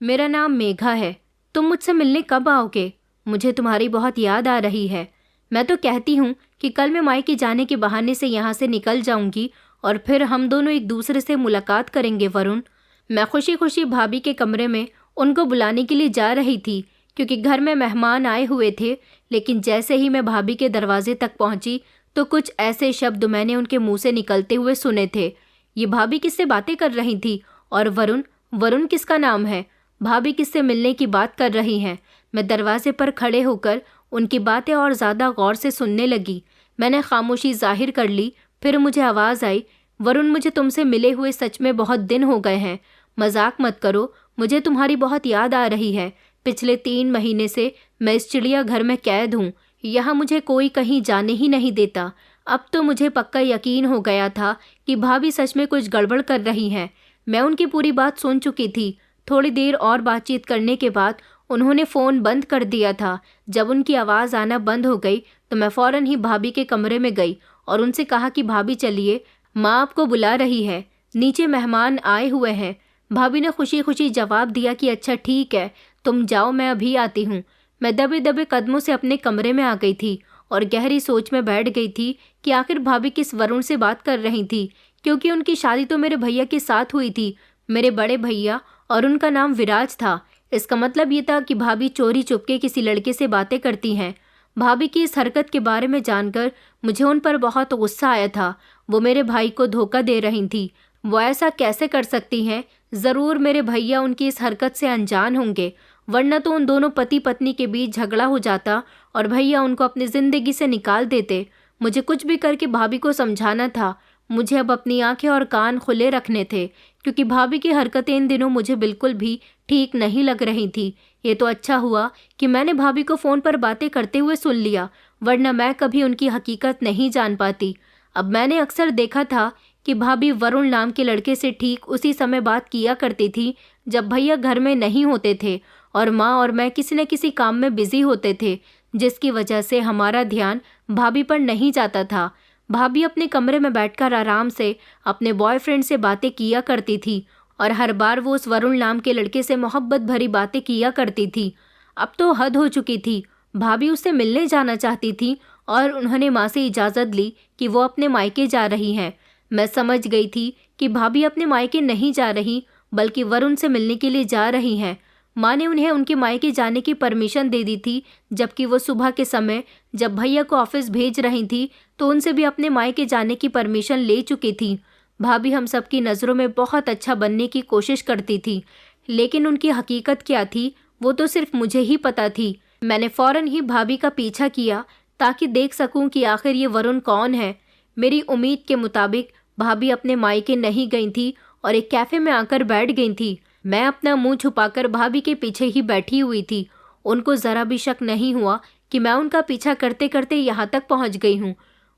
मेरा नाम मेघा है। तुम मुझसे मिलने कब आओगे? मुझे तुम्हारी बहुत याद आ रही है। मैं तो कहती हूँ कि कल मैं मायके जाने के बहाने से यहाँ से निकल जाऊंगी और फिर हम दोनों एक दूसरे से मुलाकात करेंगे वरुण। मैं खुशी खुशी भाभी के कमरे में उनको बुलाने के लिए जा रही थी क्योंकि घर में मेहमान आए हुए थे, लेकिन जैसे ही मैं भाभी के दरवाजे तक पहुंची तो कुछ ऐसे शब्द मैंने उनके मुंह से निकलते हुए सुने थे। ये भाभी किससे बातें कर रही थी? और वरुण, वरुण किसका नाम है? भाभी किससे मिलने की बात कर रही हैं? मैं दरवाजे पर खड़े होकर उनकी बातें और ज़्यादा गौर से सुनने लगी। मैंने खामोशी जाहिर कर ली। फिर मुझे आवाज़ आई, वरुण मुझे तुमसे मिले हुए सच में बहुत दिन हो गए हैं। मजाक मत करो, मुझे तुम्हारी बहुत याद आ रही है। पिछले 3 महीने से मैं इस चिड़ियाघर में कैद हूँ। यहाँ मुझे कोई कहीं जाने ही नहीं देता। अब तो मुझे पक्का यकीन हो गया था कि भाभी सच में कुछ गड़बड़ कर रही हैं। मैं उनकी पूरी बात सुन चुकी थी। थोड़ी देर और बातचीत करने के बाद उन्होंने फ़ोन बंद कर दिया था। जब उनकी आवाज़ आना बंद हो गई तो मैं फ़ौरन ही भाभी के कमरे में गई और उनसे कहा कि भाभी चलिए, माँ आपको बुला रही है, नीचे मेहमान आए हुए हैं। भाभी ने खुशी खुशी जवाब दिया कि अच्छा ठीक है, तुम जाओ, मैं अभी आती हूँ। मैं दबे दबे कदमों से अपने कमरे में आ गई थी और गहरी सोच में बैठ गई थी कि आखिर भाभी किस वरुण से बात कर रही थी, क्योंकि उनकी शादी तो मेरे भैया के साथ हुई थी, मेरे बड़े भैया, और उनका नाम विराज था। इसका मतलब ये था कि भाभी चोरी चुपके किसी लड़के से बातें करती हैं। भाभी की इस हरकत के बारे में जानकर मुझे उन पर बहुत गुस्सा आया था। वो मेरे भाई को धोखा दे रही थी। वो ऐसा कैसे कर सकती हैं? ज़रूर मेरे भैया उनकी इस हरकत से अनजान होंगे, वरना तो उन दोनों पति पत्नी के बीच झगड़ा हो जाता और भैया उनको अपनी ज़िंदगी से निकाल देते। मुझे कुछ भी करके भाभी को समझाना था। मुझे अब अपनी आंखें और कान खुले रखने थे, क्योंकि भाभी की हरकतें इन दिनों मुझे बिल्कुल भी ठीक नहीं लग रही थी। ये तो अच्छा हुआ कि मैंने भाभी को फ़ोन पर बातें करते हुए सुन लिया, वरना मैं कभी उनकी हकीकत नहीं जान पाती। अब मैंने अक्सर देखा था कि भाभी वरुण नाम के लड़के से ठीक उसी समय बात किया करती थी जब भैया घर में नहीं होते थे और माँ और मैं किसी न किसी काम में बिजी होते थे, जिसकी वजह से हमारा ध्यान भाभी पर नहीं जाता था। भाभी अपने कमरे में बैठकर आराम से अपने बॉयफ्रेंड से बातें किया करती थी और हर बार वो उस वरुण नाम के लड़के से मोहब्बत भरी बातें किया करती थी। अब तो हद हो चुकी थी। भाभी उससे मिलने जाना चाहती थी और उन्होंने माँ से इजाज़त ली कि वो अपने मायके जा रही हैं। मैं समझ गई थी कि भाभी अपने मायके नहीं जा रही, बल्कि वरुण से मिलने के लिए जा रही हैं। माँ ने उन्हें उनके मायके जाने की परमिशन दे दी थी, जबकि वो सुबह के समय जब भैया को ऑफिस भेज रही थी तो उनसे भी अपने मायके जाने की परमिशन ले चुकी थी। भाभी हम सबकी नज़रों में बहुत अच्छा बनने की कोशिश करती थी, लेकिन उनकी हकीकत क्या थी वो तो सिर्फ मुझे ही पता थी। मैंने फ़ौरन ही भाभी का पीछा किया ताकि देख सकूं कि आखिर ये वरुण कौन है। मेरी उम्मीद के मुताबिक भाभी अपने मायके नहीं गई थी और एक कैफ़े में आकर बैठ गई थी। मैं अपना मुंह छुपाकर भाभी के पीछे ही बैठी हुई थी। उनको ज़रा भी शक नहीं हुआ कि मैं उनका पीछा करते करते यहाँ तक पहुँच गई हूँ।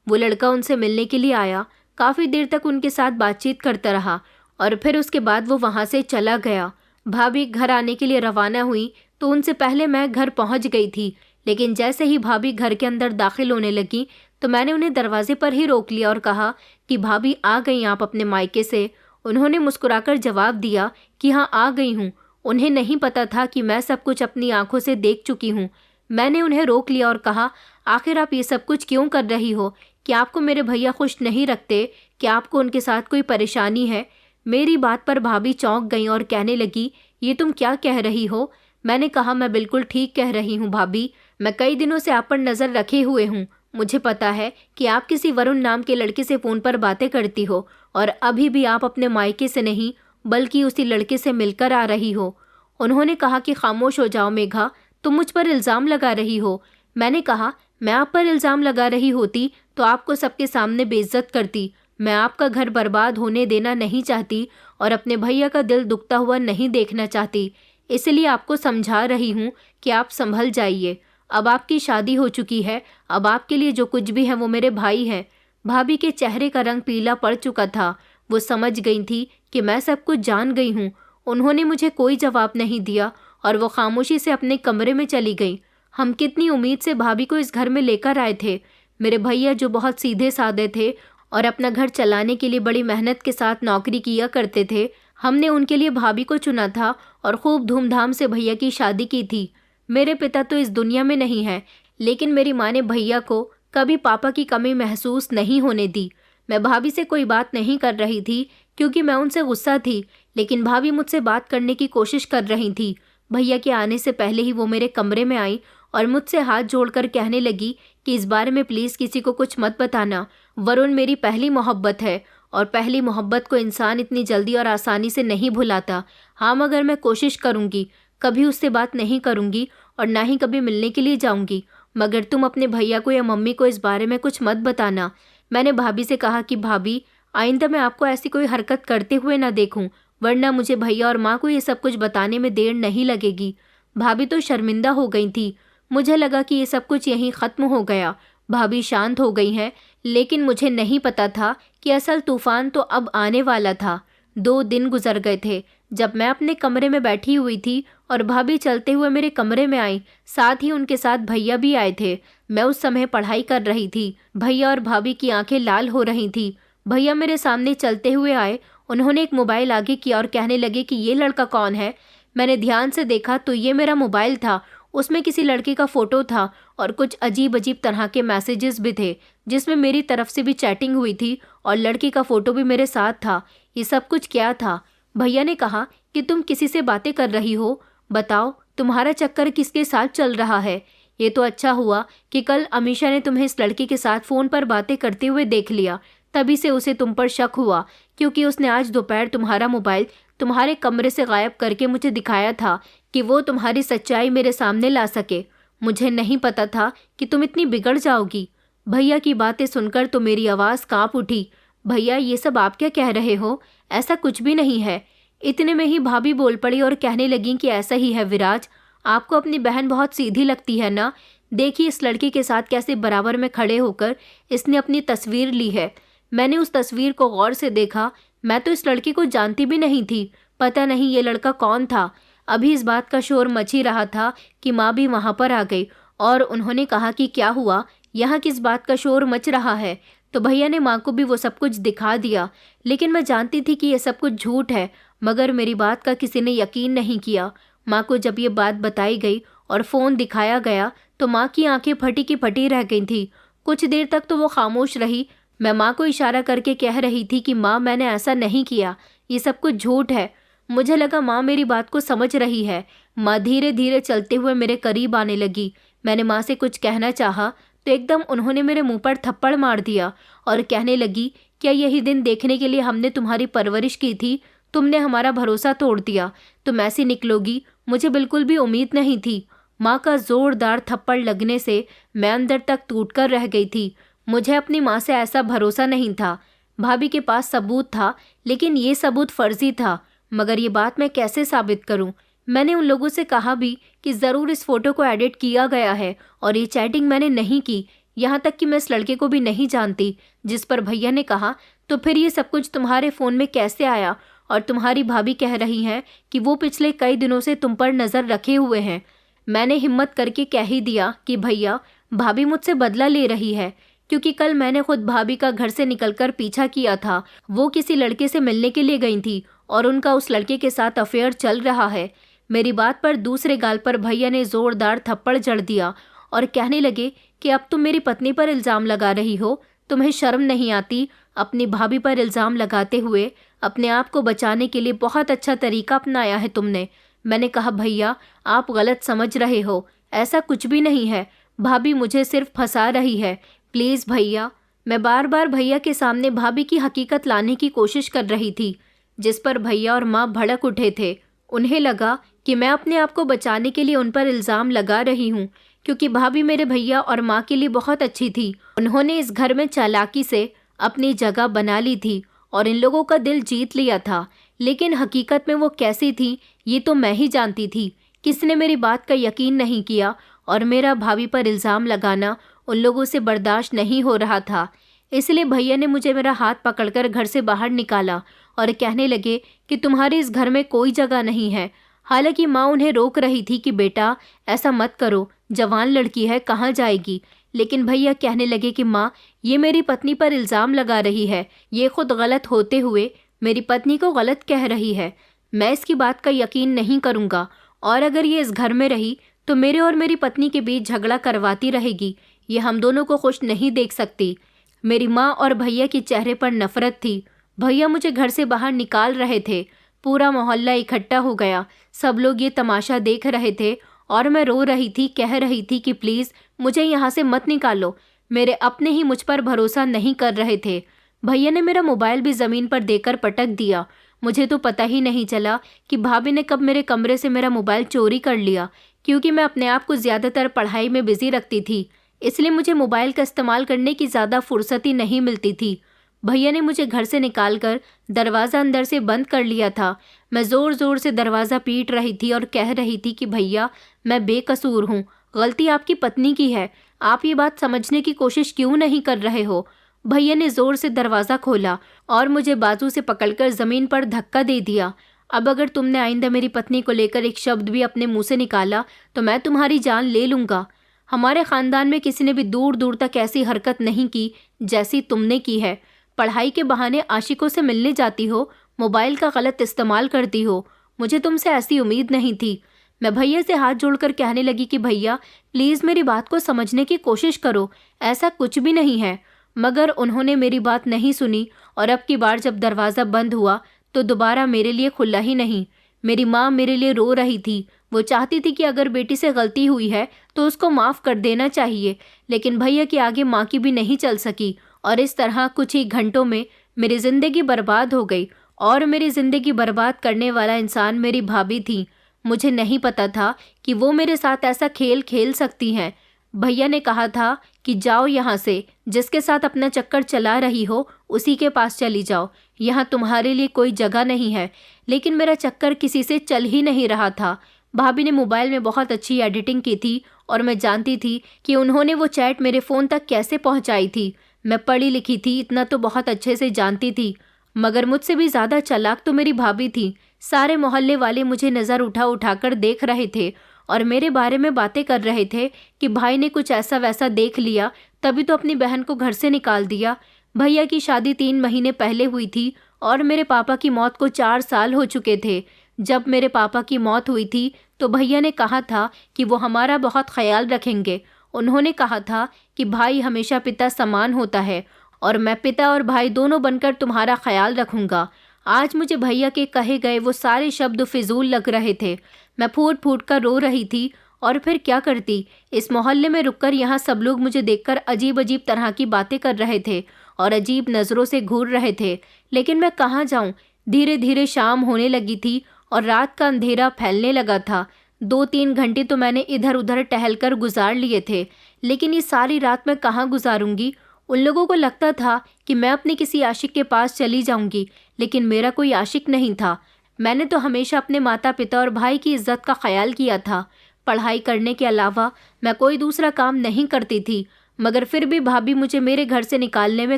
वो लड़का उनसे मिलने के लिए आया, काफ़ी देर तक उनके साथ बातचीत करता रहा और फिर उसके बाद वो वहाँ से चला गया। भाभी घर आने के लिए रवाना हुई तो उनसे पहले मैं घर पहुँच गई थी, लेकिन जैसे ही भाभी घर के अंदर दाखिल होने लगी तो मैंने उन्हें दरवाजे पर ही रोक लिया और कहा कि भाभी आ गई आप अपने मायके से? उन्होंने मुस्कुराकर जवाब दिया कि हाँ आ गई हूँ। उन्हें नहीं पता था कि मैं सब कुछ अपनी आंखों से देख चुकी हूँ। मैंने उन्हें रोक लिया और कहा, आखिर आप ये सब कुछ क्यों कर रही हो? क्या आपको मेरे भैया खुश नहीं रखते? क्या आपको उनके साथ कोई परेशानी है? मेरी बात पर भाभी चौंक गई और कहने लगी, ये तुम क्या कह रही हो? मैंने कहा, मैं बिल्कुल ठीक कह रही हूँ भाभी। मैं कई दिनों से आप पर नज़र रखे हुए हूँ। मुझे पता है कि आप किसी वरुण नाम के लड़के से फ़ोन पर बातें करती हो और अभी भी आप अपने मायके से नहीं बल्कि उसी लड़के से मिलकर आ रही हो। उन्होंने कहा कि खामोश हो जाओ मेघा, तुम मुझ पर इल्ज़ाम लगा रही हो। मैंने कहा, मैं आप पर इल्ज़ाम लगा रही होती तो आपको सबके सामने बेइज्जत करती। मैं आपका घर बर्बाद होने देना नहीं चाहती और अपने भैया का दिल दुखता हुआ नहीं देखना चाहती। इसलिए आपको समझा रही हूँ कि आप संभल जाइए। अब आपकी शादी हो चुकी है, अब आपके लिए जो कुछ भी है वो मेरे भाई हैं। भाभी के चेहरे का रंग पीला पड़ चुका था। वो समझ गई थी कि मैं सब कुछ जान गई हूँ। उन्होंने मुझे कोई जवाब नहीं दिया और वो खामोशी से अपने कमरे में चली गई। हम कितनी उम्मीद से भाभी को इस घर में लेकर आए थे। मेरे भैया जो बहुत सीधे साधे थे और अपना घर चलाने के लिए बड़ी मेहनत के साथ नौकरी किया करते थे, हमने उनके लिए भाभी को चुना था और खूब धूमधाम से भैया की शादी की थी। मेरे पिता तो इस दुनिया में नहीं है, लेकिन मेरी माँ ने भैया को कभी पापा की कमी महसूस नहीं होने दी। मैं भाभी से कोई बात नहीं कर रही थी क्योंकि मैं उनसे गुस्सा थी, लेकिन भाभी मुझसे बात करने की कोशिश कर रही थी। भैया के आने से पहले ही वो मेरे कमरे में आई और मुझसे हाथ जोड़कर कहने लगी कि इस बारे में प्लीज़ किसी को कुछ मत बताना। वरुण मेरी पहली मोहब्बत है और पहली मोहब्बत को इंसान इतनी जल्दी और आसानी से नहीं भुलाता। हाँ, मगर मैं कोशिश करूँगी, कभी उससे बात नहीं करूँगी और ना ही कभी मिलने के लिए जाऊँगी, मगर तुम अपने भैया को या मम्मी को इस बारे में कुछ मत बताना। मैंने भाभी से कहा कि भाभी, आइंदा मैं आपको ऐसी कोई हरकत करते हुए ना देखूं, वरना मुझे भैया और माँ को ये सब कुछ बताने में देर नहीं लगेगी। भाभी तो शर्मिंदा हो गई थी। मुझे लगा कि ये सब कुछ यहीं ख़त्म हो गया। भाभी शांत हो गई हैं, लेकिन मुझे नहीं पता था कि असल तूफ़ान तो अब आने वाला था। 2 दिन गुजर गए थे जब मैं अपने कमरे में बैठी हुई थी और भाभी चलते हुए मेरे कमरे में आई। साथ ही उनके साथ भैया भी आए थे। मैं उस समय पढ़ाई कर रही थी। भैया और भाभी की आंखें लाल हो रही थी। भैया मेरे सामने चलते हुए आए। उन्होंने एक मोबाइल आगे किया और कहने लगे कि ये लड़का कौन है। मैंने ध्यान से देखा तो ये मेरा मोबाइल था। उसमें किसी लड़के का फ़ोटो था और कुछ अजीब अजीब तरह के मैसेजेस भी थे, जिसमें मेरी तरफ से भी चैटिंग हुई थी और लड़की का फ़ोटो भी मेरे साथ था। ये सब कुछ क्या था? भैया ने कहा कि तुम किसी से बातें कर रही हो, बताओ तुम्हारा चक्कर किसके साथ चल रहा है। ये तो अच्छा हुआ कि कल अमीशा ने तुम्हें इस लड़के के साथ फ़ोन पर बातें करते हुए देख लिया, तभी से उसे तुम पर शक हुआ, क्योंकि उसने आज दोपहर तुम्हारा मोबाइल तुम्हारे कमरे से गायब करके मुझे दिखाया था कि वो तुम्हारी सच्चाई मेरे सामने ला सके। मुझे नहीं पता था कि तुम इतनी बिगड़ जाओगी। भैया की बातें सुनकर तो मेरी आवाज़ कांप उठी। भैया, ये सब आप क्या कह रहे हो? ऐसा कुछ भी नहीं है। इतने में ही भाभी बोल पड़ी और कहने लगी कि ऐसा ही है विराज, आपको अपनी बहन बहुत सीधी लगती है ना। देखिए इस लड़के के साथ कैसे बराबर में खड़े होकर इसने अपनी तस्वीर ली है। मैंने उस तस्वीर को गौर से देखा। मैं तो इस लड़की को जानती भी नहीं थी। पता नहीं ये लड़का कौन था। अभी इस बात का शोर मच ही रहा था कि माँ भी वहाँ पर आ गई और उन्होंने कहा कि क्या हुआ, यहाँ किस बात का शोर मच रहा है। तो भैया ने माँ को भी वो सब कुछ दिखा दिया, लेकिन मैं जानती थी कि ये सब कुछ झूठ है, मगर मेरी बात का किसी ने यकीन नहीं किया। माँ को जब ये बात बताई गई और फ़ोन दिखाया गया तो माँ की आंखें फटी की फटी रह गई थी। कुछ देर तक तो वो खामोश रही। मैं माँ को इशारा करके कह रही थी कि माँ, मैंने ऐसा नहीं किया, ये सब कुछ झूठ है। मुझे लगा माँ मेरी बात को समझ रही है। माँ धीरे धीरे चलते हुए मेरे करीब आने लगी। मैंने माँ से कुछ कहना चाहा तो एकदम उन्होंने मेरे मुंह पर थप्पड़ मार दिया और कहने लगी, क्या यही दिन देखने के लिए हमने तुम्हारी परवरिश की थी? तुमने हमारा भरोसा तोड़ दिया, तुम ऐसी निकलोगी मुझे बिल्कुल भी उम्मीद नहीं थी। माँ का ज़ोरदार थप्पड़ लगने से मैं अंदर तक टूट कर रह गई थी। मुझे अपनी माँ से ऐसा भरोसा नहीं था। भाभी के पास सबूत था, लेकिन ये सबूत फर्जी था। मगर ये बात मैं कैसे साबित करूं? मैंने उन लोगों से कहा भी कि ज़रूर इस फ़ोटो को एडिट किया गया है और ये चैटिंग मैंने नहीं की। यहाँ तक कि मैं इस लड़के को भी नहीं जानती। जिस पर भैया ने कहा, तो फिर ये सब कुछ तुम्हारे फ़ोन में कैसे आया? और तुम्हारी भाभी कह रही हैं कि वो पिछले कई दिनों से तुम पर नज़र रखे हुए हैं। मैंने हिम्मत करके कह ही दिया कि भैया, भाभी मुझसे बदला ले रही है, क्योंकि कल मैंने खुद भाभी का घर से निकलकर पीछा किया था। वो किसी लड़के से मिलने के लिए गई थी और उनका उस लड़के के साथ अफेयर चल रहा है। मेरी बात पर दूसरे गाल पर भैया ने ज़ोरदार थप्पड़ जड़ दिया और कहने लगे कि अब तुम मेरी पत्नी पर इल्ज़ाम लगा रही हो, तुम्हें शर्म नहीं आती? अपनी भाभी पर इल्ज़ाम लगाते हुए अपने आप को बचाने के लिए बहुत अच्छा तरीका अपनाया है तुमने। मैंने कहा, भैया आप गलत समझ रहे हो, ऐसा कुछ भी नहीं है। भाभी मुझे सिर्फ फंसा रही है, प्लीज़ भैया। मैं बार बार भैया के सामने भाभी की हकीकत लाने की कोशिश कर रही थी, जिस पर भैया और माँ भड़क उठे थे। उन्हें लगा कि मैं अपने आप को बचाने के लिए उन पर इल्ज़ाम लगा रही हूँ, क्योंकि भाभी मेरे भैया और माँ के लिए बहुत अच्छी थी। उन्होंने इस घर में चालाकी से अपनी जगह बना ली थी और इन लोगों का दिल जीत लिया था, लेकिन हकीकत में वो कैसी थी ये तो मैं ही जानती थी। किसी ने मेरी बात का यकीन नहीं किया और मेरा भाभी पर इल्ज़ाम लगाना उन लोगों से बर्दाश्त नहीं हो रहा था। इसलिए भैया ने मुझे मेरा हाथ पकड़कर घर से बाहर निकाला और कहने लगे कि तुम्हारे इस घर में कोई जगह नहीं है। हालांकि माँ उन्हें रोक रही थी कि बेटा ऐसा मत करो, जवान लड़की है, कहाँ जाएगी। लेकिन भैया कहने लगे कि माँ, ये मेरी पत्नी पर इल्ज़ाम लगा रही है। ये खुद गलत होते हुए मेरी पत्नी को गलत कह रही है। मैं इसकी बात का यकीन नहीं करूँगा, और अगर ये इस घर में रही तो मेरे और मेरी पत्नी के बीच झगड़ा करवाती रहेगी। ये हम दोनों को खुश नहीं देख सकती। मेरी माँ और भैया के चेहरे पर नफरत थी। भैया मुझे घर से बाहर निकाल रहे थे। पूरा मोहल्ला इकट्ठा हो गया। सब लोग ये तमाशा देख रहे थे और मैं रो रही थी, कह रही थी कि प्लीज़ मुझे यहाँ से मत निकालो। मेरे अपने ही मुझ पर भरोसा नहीं कर रहे थे। भैया ने मेरा मोबाइल भी ज़मीन पर देकर पटक दिया। मुझे तो पता ही नहीं चला कि भाभी ने कब मेरे कमरे से मेरा मोबाइल चोरी कर लिया, क्योंकि मैं अपने आप को ज़्यादातर पढ़ाई में बिजी रखती थी, इसलिए मुझे मोबाइल का इस्तेमाल करने की ज़्यादा फुर्सत ही नहीं मिलती थी। भैया ने मुझे घर से निकालकर दरवाज़ा अंदर से बंद कर लिया था। मैं ज़ोर ज़ोर से दरवाज़ा पीट रही थी और कह रही थी कि भैया मैं बेकसूर हूँ, गलती आपकी पत्नी की है, आप ये बात समझने की कोशिश क्यों नहीं कर रहे हो। भैया ने ज़ोर से दरवाज़ा खोला और मुझे बाजू से पकड़कर ज़मीन पर धक्का दे दिया। अब अगर तुमने आइंदा मेरी पत्नी को लेकर एक शब्द भी अपने मुंह से निकाला तो मैं तुम्हारी जान ले लूँगा। हमारे ख़ानदान में किसी ने भी दूर दूर तक ऐसी हरकत नहीं की जैसी तुमने की है। पढ़ाई के बहाने आशिकों से मिलने जाती हो, मोबाइल का गलत इस्तेमाल करती हो। मुझे तुमसे ऐसी उम्मीद नहीं थी। मैं भैया से हाथ जोड़कर कहने लगी कि भैया प्लीज़ मेरी बात को समझने की कोशिश करो, ऐसा कुछ भी नहीं है। मगर उन्होंने मेरी बात नहीं सुनी और अब की बार जब दरवाज़ा बंद हुआ तो दोबारा मेरे लिए खुला ही नहीं। मेरी माँ मेरे लिए रो रही थी। वो चाहती थी कि अगर बेटी से गलती हुई है तो उसको माफ़ कर देना चाहिए, लेकिन भैया के आगे माँ की भी नहीं चल सकी और इस तरह कुछ ही घंटों में मेरी ज़िंदगी बर्बाद हो गई। और मेरी ज़िंदगी बर्बाद करने वाला इंसान मेरी भाभी थी। मुझे नहीं पता था कि वो मेरे साथ ऐसा खेल खेल सकती हैं। भैया ने कहा था कि जाओ यहाँ से, जिसके साथ अपना चक्कर चला रही हो उसी के पास चली जाओ, यहाँ तुम्हारे लिए कोई जगह नहीं है। लेकिन मेरा चक्कर किसी से चल ही नहीं रहा था। भाभी ने मोबाइल में बहुत अच्छी एडिटिंग की थी और मैं जानती थी कि उन्होंने वो चैट मेरे फ़ोन तक कैसे पहुँचाई थी। मैं पढ़ी लिखी थी, इतना तो बहुत अच्छे से जानती थी, मगर मुझसे भी ज़्यादा चालाक तो मेरी भाभी थी। सारे मोहल्ले वाले मुझे नज़र उठा उठाकर देख रहे थे और मेरे बारे में बातें कर रहे थे कि भाई ने कुछ ऐसा वैसा देख लिया, तभी तो अपनी बहन को घर से निकाल दिया। भैया की शादी 3 महीने पहले हुई थी और मेरे पापा की मौत को 4 साल हो चुके थे। जब मेरे पापा की मौत हुई थी तो भैया ने कहा था कि वो हमारा बहुत ख्याल रखेंगे। उन्होंने कहा था कि भाई हमेशा पिता समान होता है और मैं पिता और भाई दोनों बनकर तुम्हारा ख्याल रखूँगा। आज मुझे भैया के कहे गए वो सारे शब्द फिजूल लग रहे थे। मैं फूट फूट कर रो रही थी और फिर क्या करती। इस मोहल्ले में रुककर यहाँ सब लोग मुझे देखकर अजीब अजीब तरह की बातें कर रहे थे और अजीब नज़रों से घूर रहे थे, लेकिन मैं कहाँ जाऊँ। धीरे धीरे शाम होने लगी थी और रात का अंधेरा फैलने लगा था। 2-3 घंटे तो मैंने इधर उधर टहलकर गुजार लिए थे, लेकिन ये सारी रात मैं कहाँ गुजारूंगी। उन लोगों को लगता था कि मैं अपने किसी आशिक के पास चली जाऊंगी, लेकिन मेरा कोई आशिक नहीं था। मैंने तो हमेशा अपने माता पिता और भाई की इज्जत का ख्याल किया था। पढ़ाई करने के अलावा मैं कोई दूसरा काम नहीं करती थी, मगर फिर भी भाभी मुझे मेरे घर से निकालने में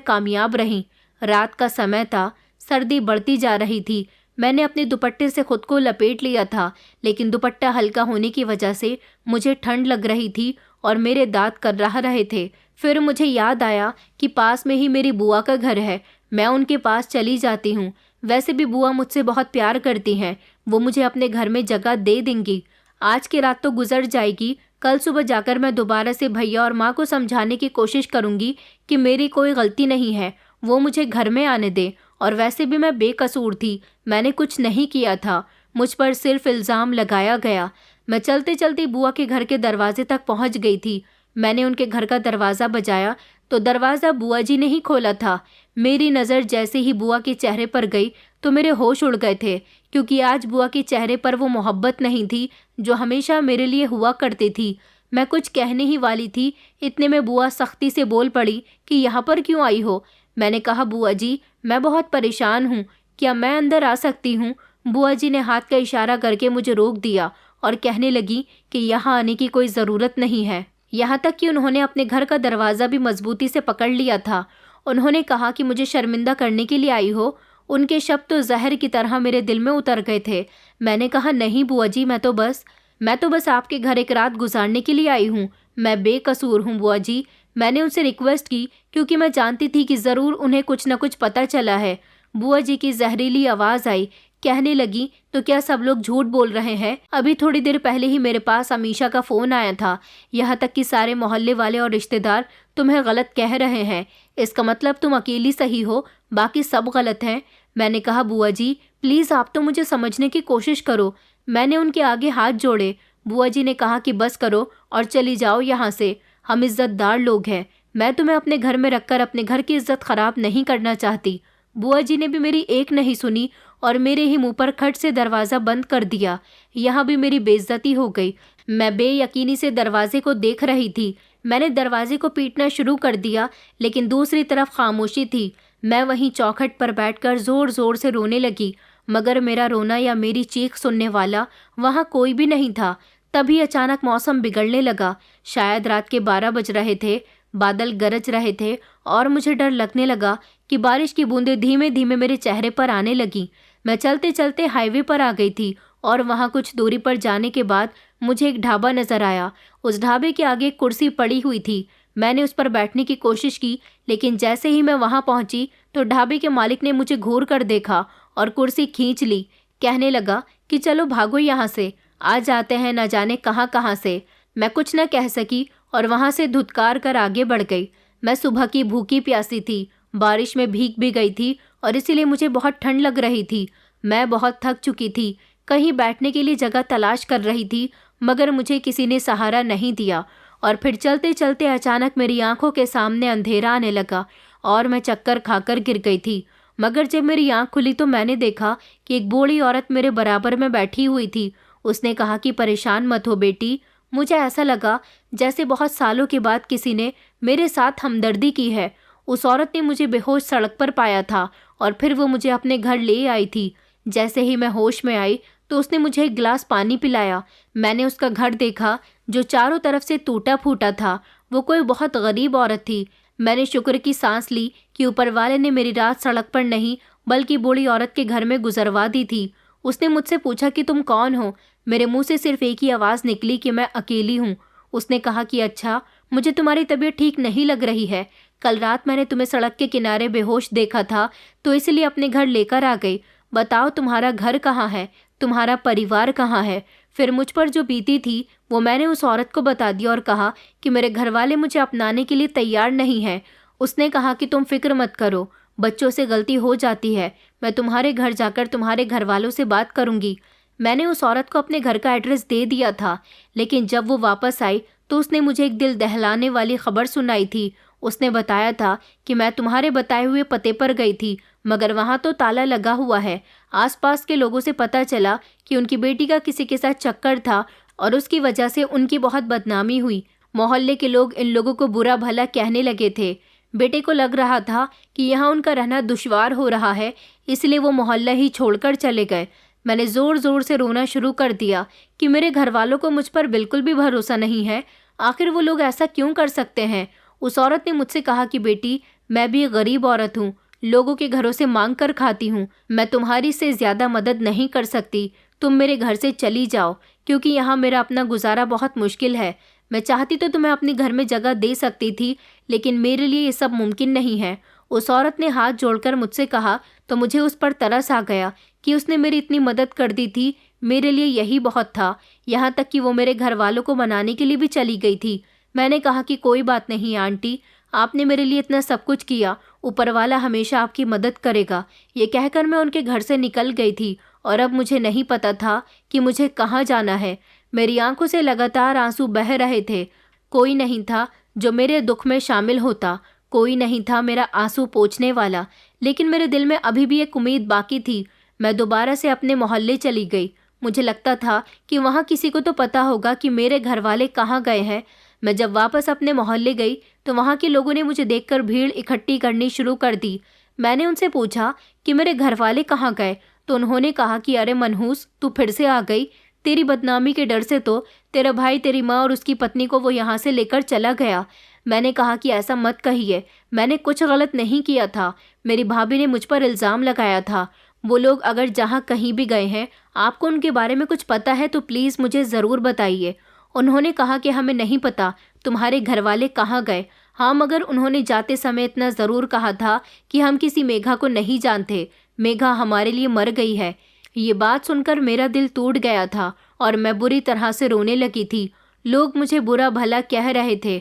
कामयाब रहीं। रात का समय था, सर्दी बढ़ती जा रही थी। मैंने अपने दुपट्टे से खुद को लपेट लिया था, लेकिन दुपट्टा हल्का होने की वजह से मुझे ठंड लग रही थी और मेरे दांत कर रहे थे। फिर मुझे याद आया कि पास में ही मेरी बुआ का घर है, मैं उनके पास चली जाती हूँ। वैसे भी बुआ मुझसे बहुत प्यार करती हैं, वो मुझे अपने घर में जगह दे देंगी। आज की रात तो गुजर जाएगी, कल सुबह जाकर मैं दोबारा से भैया और माँ को समझाने की कोशिश करूँगी कि मेरी कोई गलती नहीं है, वो मुझे घर में आने दे। और वैसे भी मैं बेकसूर थी, मैंने कुछ नहीं किया था, मुझ पर सिर्फ इल्ज़ाम लगाया गया। मैं चलते चलते बुआ के घर के दरवाजे तक पहुँच गई थी। मैंने उनके घर का दरवाज़ा बजाया तो दरवाज़ा बुआ जी ने ही खोला था। मेरी नज़र जैसे ही बुआ के चेहरे पर गई तो मेरे होश उड़ गए थे, क्योंकि आज बुआ के चेहरे पर वो मोहब्बत नहीं थी जो हमेशा मेरे लिए हुआ करती थी। मैं कुछ कहने ही वाली थी, इतने में बुआ सख्ती से बोल पड़ी कि यहाँ पर क्यों आई हो। मैंने कहा बुआ जी मैं बहुत परेशान हूँ, क्या मैं अंदर आ सकती हूँ। बुआ जी ने हाथ का इशारा करके मुझे रोक दिया और कहने लगी कि यहाँ आने की कोई ज़रूरत नहीं है। यहाँ तक कि उन्होंने अपने घर का दरवाज़ा भी मजबूती से पकड़ लिया था। उन्होंने कहा कि मुझे शर्मिंदा करने के लिए आई हो। उनके शब्द तो जहर की तरह मेरे दिल में उतर गए थे। मैंने कहा नहीं बुआ जी, मैं तो बस आपके घर एक रात गुजारने के लिए आई हूँ, मैं बेकसूर हूँ बुआ जी। मैंने उनसे रिक्वेस्ट की क्योंकि मैं जानती थी कि ज़रूर उन्हें कुछ न कुछ पता चला है। बुआ जी की जहरीली आवाज आई। कहने लगी, तो क्या सब लोग झूठ बोल रहे हैं? अभी थोड़ी देर पहले ही मेरे पास अमीशा का फोन आया था। यहाँ तक कि सारे मोहल्ले वाले और रिश्तेदार तुम्हें गलत कह रहे हैं। इसका मतलब तुम अकेली सही हो, बाकी सब गलत हैं। मैंने कहा, बुआ जी प्लीज आप तो मुझे समझने की कोशिश करो। मैंने उनके आगे हाथ जोड़े। बुआ जी ने कहा कि बस करो और चली जाओ यहाँ से। हम इज्जतदार लोग हैं। मैं तुम्हें अपने घर में रखकर अपने घर की इज्जत खराब नहीं करना चाहती। बुआ जी ने भी मेरी एक नहीं सुनी और मेरे ही मुंह पर खट से दरवाज़ा बंद कर दिया। यहाँ भी मेरी बेइज्जती हो गई। मैं बेयकीनी से दरवाजे को देख रही थी। मैंने दरवाजे को पीटना शुरू कर दिया, लेकिन दूसरी तरफ खामोशी थी। मैं वहीं चौखट पर बैठकर जोर जोर से रोने लगी, मगर मेरा रोना या मेरी चीख सुनने वाला वहाँ कोई भी नहीं था। तभी अचानक मौसम बिगड़ने लगा। शायद रात के 12 बज रहे थे। बादल गरज रहे थे और मुझे डर लगने लगा कि बारिश की बूंदें धीमे धीमे मेरे चेहरे पर आने लगी। मैं चलते चलते हाईवे पर आ गई थी और वहाँ कुछ दूरी पर जाने के बाद मुझे एक ढाबा नजर आया। उस ढाबे के आगे एक कुर्सी पड़ी हुई थी। मैंने उस पर बैठने की कोशिश की, लेकिन जैसे ही मैं वहाँ पहुँची तो ढाबे के मालिक ने मुझे घूर कर देखा और कुर्सी खींच ली। कहने लगा कि चलो भागो यहाँ से, आ जाते हैं न जाने कहाँ कहाँ से। मैं कुछ न कह सकी और वहाँ से धुतकार कर आगे बढ़ गई। मैं सुबह की भूखी प्यासी थी, बारिश में भीग भी गई थी और इसीलिए मुझे बहुत ठंड लग रही थी। मैं बहुत थक चुकी थी। कहीं बैठने के लिए जगह तलाश कर रही थी, मगर मुझे किसी ने सहारा नहीं दिया। और फिर चलते चलते अचानक मेरी आंखों के सामने अंधेरा आने लगा और मैं चक्कर खाकर गिर गई थी। मगर जब मेरी आंख खुली तो मैंने देखा कि एक बूढ़ी औरत मेरे बराबर में बैठी हुई थी। उसने कहा कि परेशान मत हो बेटी। मुझे ऐसा लगा जैसे बहुत सालों के बाद किसी ने मेरे साथ हमदर्दी की है। उस औरत ने मुझे बेहोश सड़क पर पाया था और फिर वो मुझे अपने घर ले आई थी। जैसे ही मैं होश में आई तो उसने मुझे एक गिलास पानी पिलाया। मैंने उसका घर देखा जो चारों तरफ से टूटा फूटा था। वो कोई बहुत गरीब औरत थी। मैंने शुक्र की सांस ली कि ऊपर वाले ने मेरी रात सड़क पर नहीं बल्कि बूढ़ी औरत के घर में गुजरवा दी थी। उसने मुझसे पूछा कि तुम कौन हो? मेरे मुंह से सिर्फ एक ही आवाज़ निकली कि मैं अकेली हूँ। उसने कहा कि अच्छा, मुझे तुम्हारी तबीयत ठीक नहीं लग रही है। कल रात मैंने तुम्हें सड़क के किनारे बेहोश देखा था, तो इसलिए अपने घर लेकर आ गई। बताओ तुम्हारा घर कहाँ है? तुम्हारा परिवार कहाँ है? फिर मुझ पर जो बीती थी वो मैंने उस औरत को बता दिया और कहा कि मेरे घर वाले मुझे अपनाने के लिए तैयार नहीं हैं। उसने कहा कि तुम फिक्र मत करो, बच्चों से गलती हो जाती है। मैं तुम्हारे घर जाकर तुम्हारे घर वालों से बात करूंगी। मैंने उस औरत को अपने घर का एड्रेस दे दिया था, लेकिन जब वो वापस आई तो उसने मुझे एक दिल दहलाने वाली खबर सुनाई थी। उसने बताया था कि मैं तुम्हारे बताए हुए पते पर गई थी, मगर वहाँ तो ताला लगा हुआ है। आसपास के लोगों से पता चला कि उनकी बेटी का किसी के साथ चक्कर था और उसकी वजह से उनकी बहुत बदनामी हुई। मोहल्ले के लोग इन लोगों को बुरा भला कहने लगे थे। बेटे को लग रहा था कि यहाँ उनका रहना दुश्वार हो रहा है, इसलिए वो मोहल्ला ही छोड़कर चले गए। मैंने ज़ोर ज़ोर से रोना शुरू कर दिया कि मेरे घर वालों को मुझ पर बिल्कुल भी भरोसा नहीं है। आखिर वो लोग ऐसा क्यों कर सकते हैं? उस औरत ने मुझसे कहा कि बेटी, मैं भी एक गरीब औरत हूँ, लोगों के घरों से मांग कर खाती हूँ। मैं तुम्हारी से ज़्यादा मदद नहीं कर सकती। तुम मेरे घर से चली जाओ, क्योंकि यहाँ मेरा अपना गुजारा बहुत मुश्किल है। मैं चाहती तो तुम्हें अपने घर में जगह दे सकती थी, लेकिन मेरे लिए ये सब मुमकिन नहीं है। उस औरत ने हाथ जोड़कर मुझसे कहा तो मुझे उस पर तरस आ गया कि उसने मेरी इतनी मदद कर दी थी। मेरे लिए यही बहुत था। यहाँ तक कि वो मेरे घर वालों को मनाने के लिए भी चली गई थी। मैंने कहा कि कोई बात नहीं आंटी, आपने मेरे लिए इतना सब कुछ किया, ऊपर वाला हमेशा आपकी मदद करेगा। ये कहकर मैं उनके घर से निकल गई थी और अब मुझे नहीं पता था कि मुझे कहाँ जाना है। मेरी आंखों से लगातार आंसू बह रहे थे। कोई नहीं था जो मेरे दुख में शामिल होता, कोई नहीं था मेरा आंसू पोंछने वाला। लेकिन मेरे दिल में अभी भी एक उम्मीद बाकी थी। मैं दोबारा से अपने मोहल्ले चली गई। मुझे लगता था कि वहाँ किसी को तो पता होगा कि मेरे घर वाले कहाँ गए हैं। मैं जब वापस अपने मोहल्ले गई तो वहाँ के लोगों ने मुझे देखकर भीड़ इकट्ठी करनी शुरू कर दी। मैंने उनसे पूछा कि मेरे घर वाले कहाँ गए, तो उन्होंने कहा कि अरे मनहूस, तू फिर से आ गई। तेरी बदनामी के डर से तो तेरा भाई, तेरी माँ और उसकी पत्नी को वो यहाँ से लेकर चला गया। मैंने कहा कि ऐसा मत कहिए, मैंने कुछ गलत नहीं किया था। मेरी भाभी ने मुझ पर इल्ज़ाम लगाया था। वो लोग अगर जहाँ कहीं भी गए हैं, आपको उनके बारे में कुछ पता है तो प्लीज़ मुझे ज़रूर बताइए। उन्होंने कहा कि हमें नहीं पता तुम्हारे घर वाले कहाँ गए, हाँ, मगर उन्होंने जाते समय इतना ज़रूर कहा था कि हम किसी मेघा को नहीं जानते। मेघा हमारे लिए मर गई है। ये बात सुनकर मेरा दिल टूट गया था और मैं बुरी तरह से रोने लगी थी। लोग मुझे बुरा भला कह रहे थे